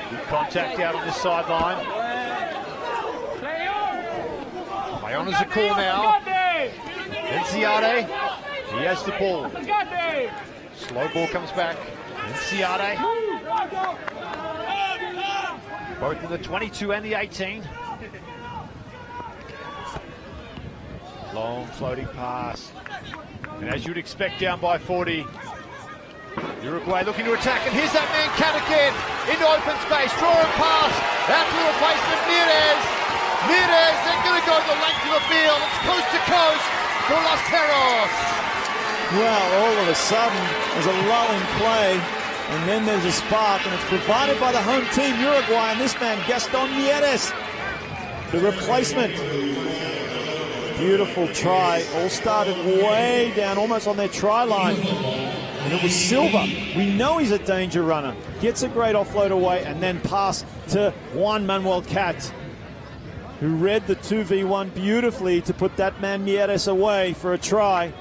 Good contact out on this sideline. Bayonna's a call now. Enciade, he has the ball. Slow ball comes back. Enciade. Both in the 22 and the 18. Long floating pass. And as you'd expect, down by 40. Uruguay looking to attack, and here's that man Cat again into open space, drawing pass out to the replacement Mires. They're going to go the length of the field. It's coast to coast for Los Terros. Well, all of a sudden, there's a lull in play, and then there's a spark, and it's provided by the home team, Uruguay, and this man, Gaston Mieres, the replacement. Beautiful try. All started way down, almost on their try line. And it was Silva. We know he's a danger runner. Gets a great offload away and then pass to Juan Manuel Cat, who read the 2v1 beautifully to put that man Mieres away for a try.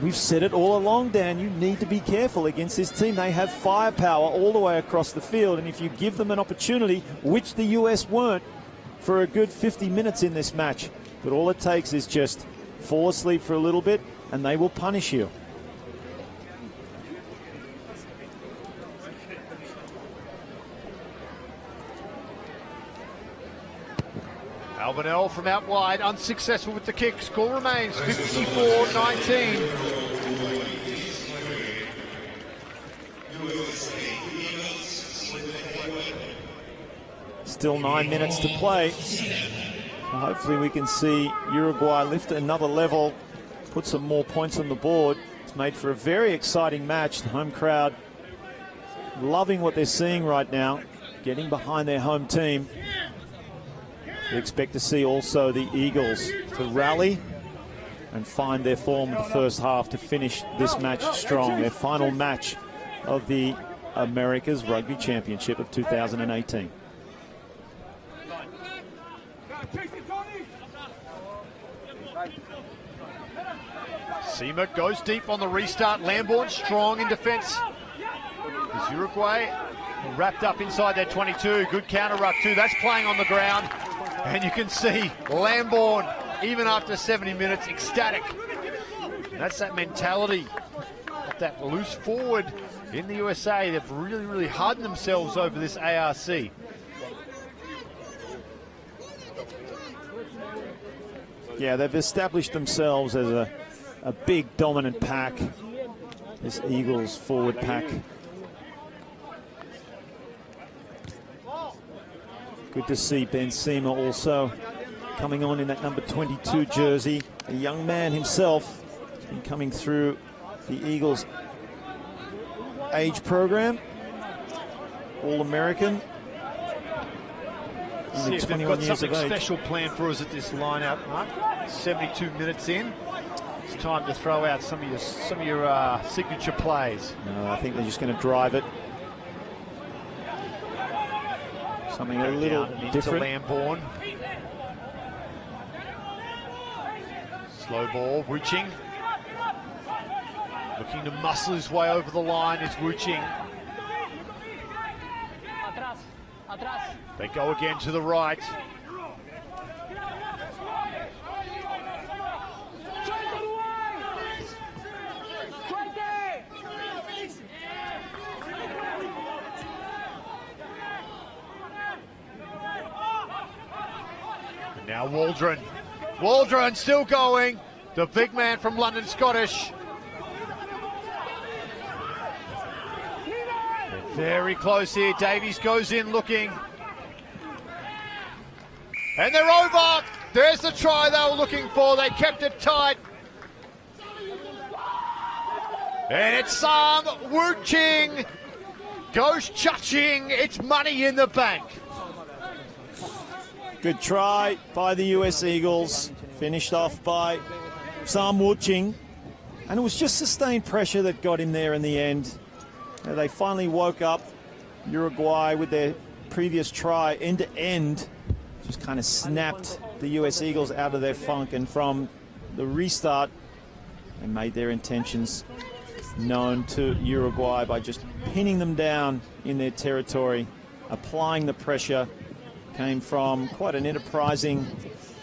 We've said it all along, Dan. You need to be careful against this team. They have firepower all the way across the field. And if you give them an opportunity, which the US weren't, for a good 50 minutes in this match. But all it takes is just fall asleep for a little bit and they will punish you. Albanel from out wide, unsuccessful with the kick. Score remains 54-19. Still 9 minutes to play. Hopefully we can see Uruguay lift another level, put some more points on the board. It's made for a very exciting match. The home crowd loving what they're seeing right now, getting behind their home team. We expect to see also the Eagles to rally and find their form in the first half to finish this match strong. Their final match of the America's Rugby Championship of 2018. Seema goes deep on the restart. Lambourne strong in defence. Is Uruguay wrapped up inside their 22. Good counter ruck too. That's playing on the ground. And you can see Lambourne, even after 70 minutes, ecstatic. And that's that mentality of that loose forward in the USA. They've really hardened themselves over this ARC. Yeah, they've established themselves as a big dominant pack, this Eagles forward pack. Good to see Ben Seema also coming on in that number 22 jersey. A young man himself. He's been coming through the Eagles age program. All-American. See if they've got something special planned for us at this lineup, Mark. 72 minutes in. It's time to throw out some of your signature plays. No, I think they're just going to drive it. Something a little different. Lambourne. Slow ball, Wuching. Looking to muscle his way over the line is Wuching. They go again to the right. Now Waldron. Waldron still going. The big man from London Scottish. They're very close here. Davies goes in looking. And they're over. There's the try they were looking for. They kept it tight. And it's Sam Wu-Ching. Goes cha-ching. It's money in the bank. Good try by the US Eagles. Finished off by Sam Wu-Ching. And it was just sustained pressure that got him there in the end. They finally woke up. Uruguay with their previous try end to end just kind of snapped the US Eagles out of their funk, and from the restart they made their intentions known to Uruguay by just pinning them down in their territory. Applying the pressure came from quite an enterprising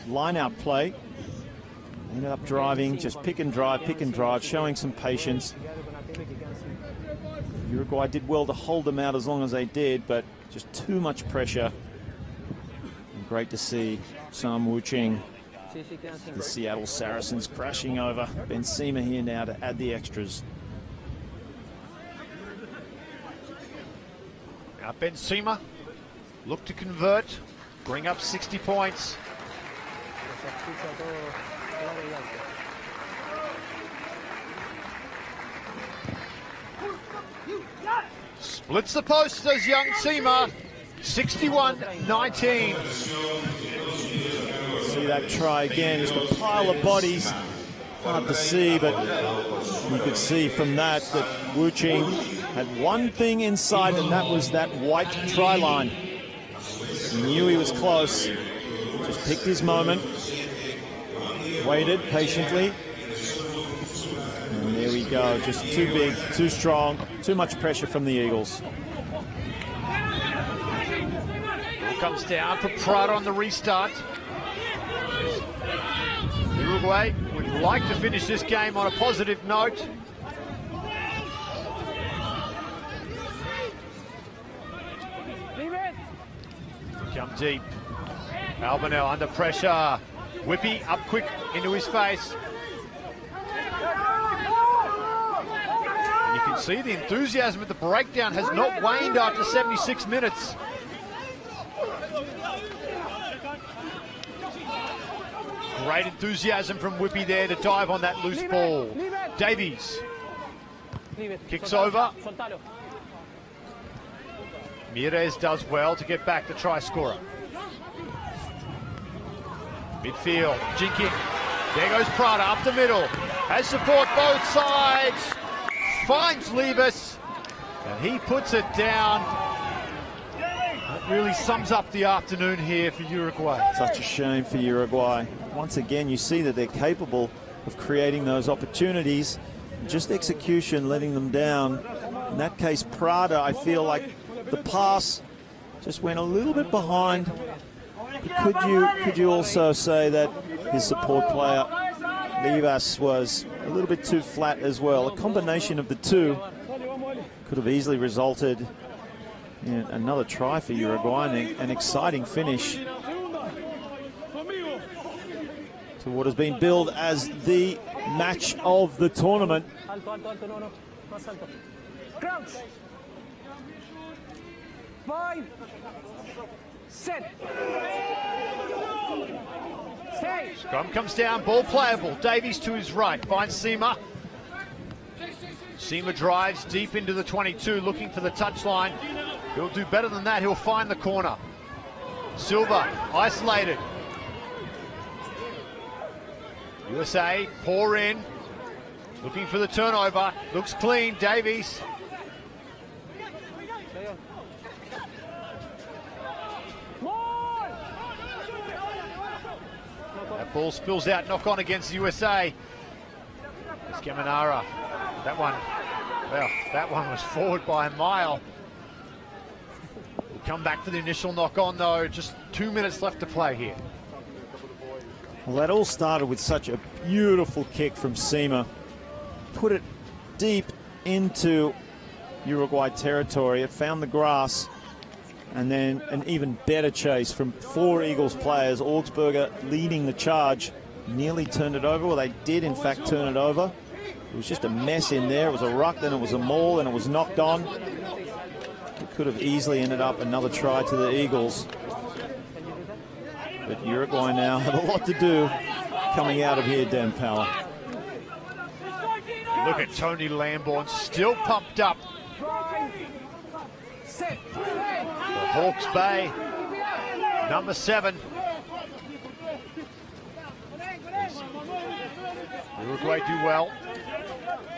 line-out play. They ended up driving, just pick and drive, showing some patience. Uruguay did well to hold them out as long as they did, but just too much pressure. And great to see Sam Wu-Ching, the Seattle Saracens, crashing over. Ben Seema here now to add the extras. Now Ben Seema look to convert, bring up 60 points. Splits the post as young Seema, 61-19. See that try again, just a pile of bodies. Hard to see, but you could see from that Wu-Ching had one thing inside, and that was that white try line. He knew he was close, just picked his moment, waited patiently, and there we go. Just too big, too strong, too much pressure from the Eagles. Comes down for Prada on the restart. Uruguay would like to finish this game on a positive note. Come deep. Albinel under pressure. Whippy up quick into his face. And you can see the enthusiasm at the breakdown has not waned after 76 minutes. Great enthusiasm from Whippy there to dive on that loose ball. Davies kicks over. Mires does well to get back the try scorer. Midfield, jinking. There goes Prada up the middle. Has support both sides. Finds Levis. And he puts it down. That really sums up the afternoon here for Uruguay. Such a shame for Uruguay. Once again, you see that they're capable of creating those opportunities. Just execution letting them down. In that case, Prada, I feel like the pass just went a little bit behind. But could you also say that his support player, Livas, was a little bit too flat as well? A combination of the two could have easily resulted in another try for Uruguay and an exciting finish to what has been billed as the match of the tournament. Crouch. 5. Set. Stay. Scrum comes down, ball playable. Davies to his right, finds Seema. Seema drives deep into the 22, looking for the touchline. He'll do better than that, he'll find the corner. Silva, isolated. USA pour in, looking for the turnover. Looks clean, Davies. That ball spills out, knock on against the USA. It's Gamanara. That one was forward by a mile. We'll come back for the initial knock on though. Just 2 minutes left to play here. Well, that all started with such a beautiful kick from Seema. Put it deep into Uruguay territory. It found the grass. And then an even better chase from 4 Eagles players. Augsburger leading the charge. Nearly turned it over. Well, they did, in fact, turn it over. It was just a mess in there. It was a ruck, then it was a maul, and it was knocked on. It could have easily ended up another try to the Eagles. But Uruguay now have a lot to do coming out of here, Dan Power. Look at Tony Lambourne, still pumped up. The Hawke's Bay, number 7. Uruguay do well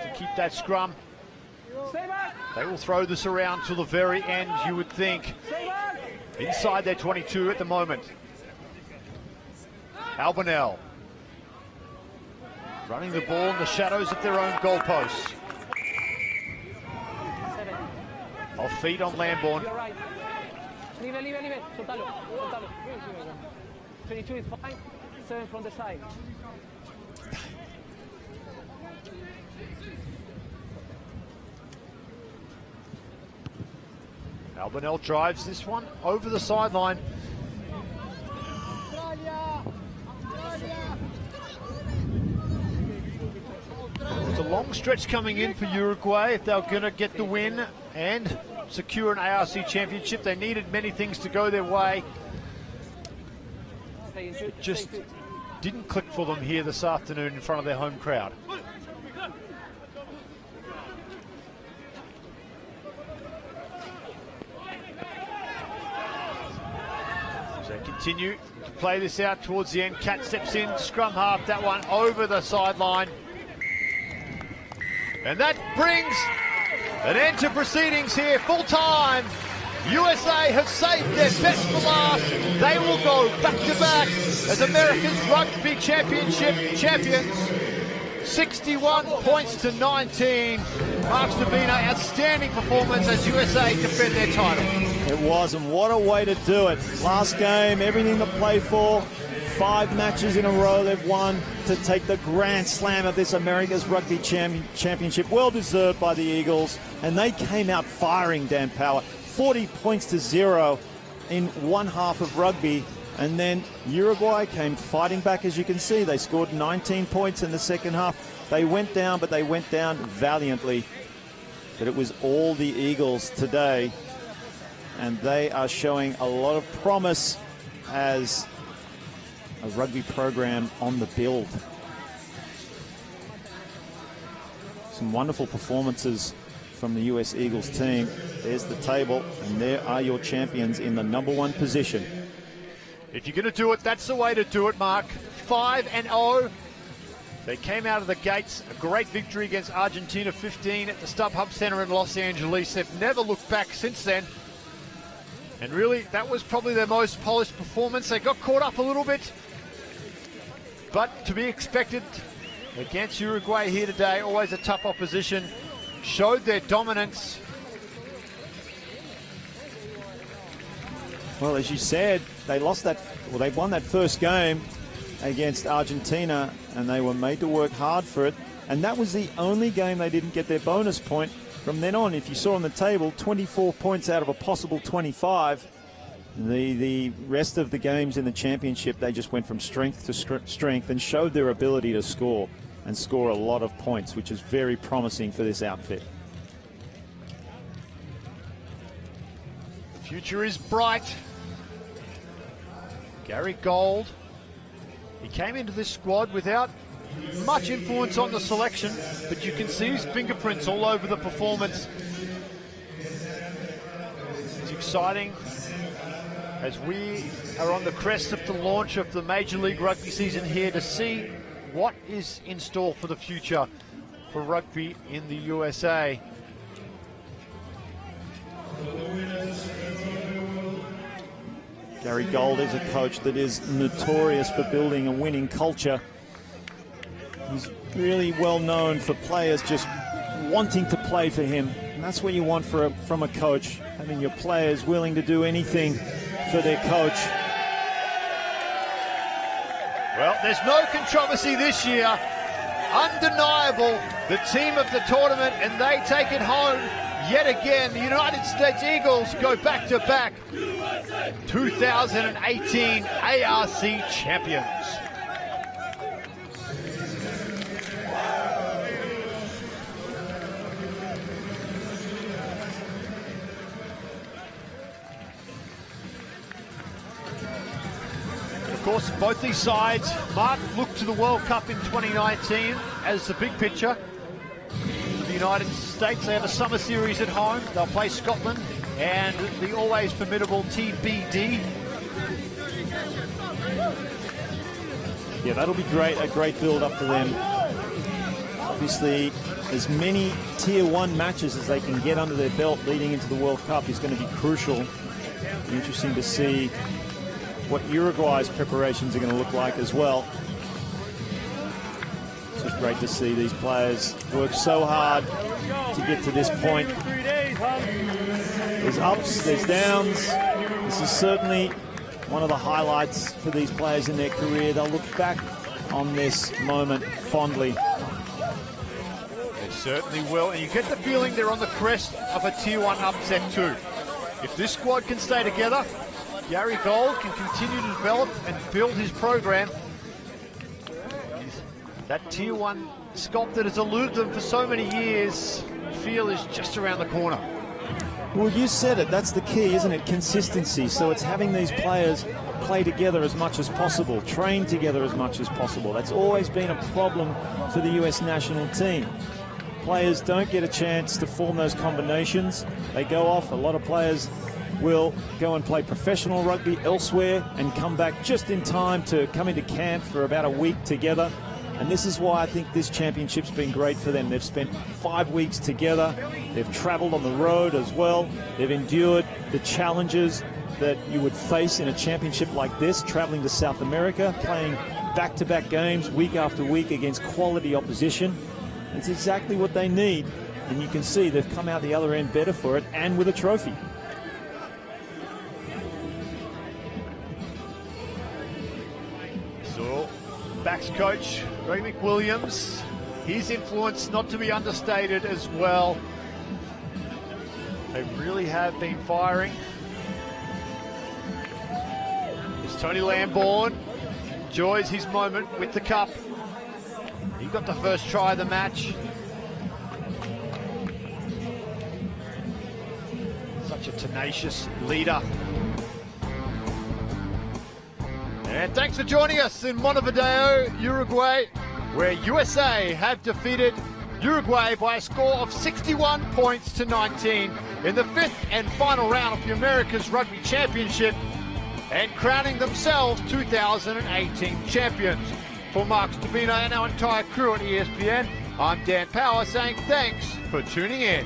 to keep that scrum. They will throw this around till the very end, you would think. Inside their 22 at the moment. Albanel running the ball in the shadows of their own goalposts. Off feet on Lambourne. Leave it. Soltalo. 22 is fine. 7 from the side. Albanel drives this one over the sideline. It's a long stretch coming in for Uruguay if they're going to get the win and secure an ARC championship. They needed many things to go their way. It just didn't click for them here this afternoon in front of their home crowd. So they continue to play this out towards the end. Cat steps in, scrum half, that one over the sideline. And that brings an end to proceedings here, full time. USA have saved their best for last. They will go back to back as America's Rugby Championship champions. 61 points to 19. Mark Savina, outstanding performance as USA defend their title. It was, and what a way to do it. Last game, everything to play for. 5 matches in a row they've won to take the grand slam of this America's Rugby Championship. Well deserved by the Eagles. And they came out firing, Dan Power. 40 points to 0 in one half of rugby. And then Uruguay came fighting back, as you can see. They scored 19 points in the second half. They went down, but they went down valiantly. But it was all the Eagles today. And they are showing a lot of promise as a rugby program on the build. Some wonderful performances from the US Eagles team. There's the table, and there are your champions in the #1 position. If you're going to do it, that's the way to do it, Mark. 5-0. They came out of the gates. A great victory against Argentina, 15 at the StubHub Center in Los Angeles. They've never looked back since then. And really, that was probably their most polished performance. They got caught up a little bit, but to be expected against Uruguay here today. Always a tough opposition. Showed their dominance. Well, as you said, they lost that, well, they won that first game against Argentina, and they were made to work hard for it. And that was the only game they didn't get their bonus point. From then on, if you saw on the table, 24 points out of a possible 25. The rest of the games in the championship, they just went from strength to strength and showed their ability to score and score a lot of points, which is very promising for this outfit. The future is bright. Gary Gold, he came into this squad without much influence on the selection, but you can see his fingerprints all over the performance. It's exciting as we are on the crest of the launch of the Major League Rugby season here to see what is in store for the future for rugby in the USA. Gary Gold is a coach that is notorious for building a winning culture. He's really well known for players just wanting to play for him. And that's what you want from a coach, having your players willing to do anything for their coach. Well, there's no controversy this year. Undeniable, the team of the tournament, and they take it home yet again. The United States Eagles go back-to-back 2018 ARC champions. Of course, both these sides, Mark, looked to the World Cup in 2019 as the big picture. For the United States, they have a summer series at home. They'll play Scotland and the always formidable TBD. Yeah, that'll be great, a great build-up for them. Obviously, as many Tier 1 matches as they can get under their belt leading into the World Cup is going to be crucial. Interesting to see what Uruguay's preparations are going to look like as well. It's just great to see these players work so hard to get to this point. There's ups, there's downs. This is certainly one of the highlights for these players in their career. They'll look back on this moment fondly. They certainly will, and you get the feeling they're on the crest of a Tier 1 upset too. If this squad can stay together, Gary Gold can continue to develop and build his program. That Tier 1 sculpt that has eluded them for so many years, feel is just around the corner. Well, you said it. That's the key, isn't it? Consistency. So it's having these players play together as much as possible, train together as much as possible. That's always been a problem for the US national team. Players don't get a chance to form those combinations. They go off. A lot of players will go and play professional rugby elsewhere and come back just in time to come into camp for about a week together. And this is why I think this championship's been great for them. They've spent 5 weeks together. They've traveled on the road as well. They've endured the challenges that you would face in a championship like this, traveling to South America, playing back-to-back games week after week against quality opposition. It's exactly what they need. And you can see they've come out the other end better for it and with a trophy. So, backs coach Greg McWilliams, his influence not to be understated as well. They really have been firing. As Tony Lambourne enjoys his moment with the cup. He got the first try of the match. Such a tenacious leader. And thanks for joining us in Montevideo, Uruguay, where USA have defeated Uruguay by a score of 61 points to 19 in the 5th and final round of the America's Rugby Championship and crowning themselves 2018 champions. For Mark Stabino and our entire crew at ESPN, I'm Dan Power saying thanks for tuning in.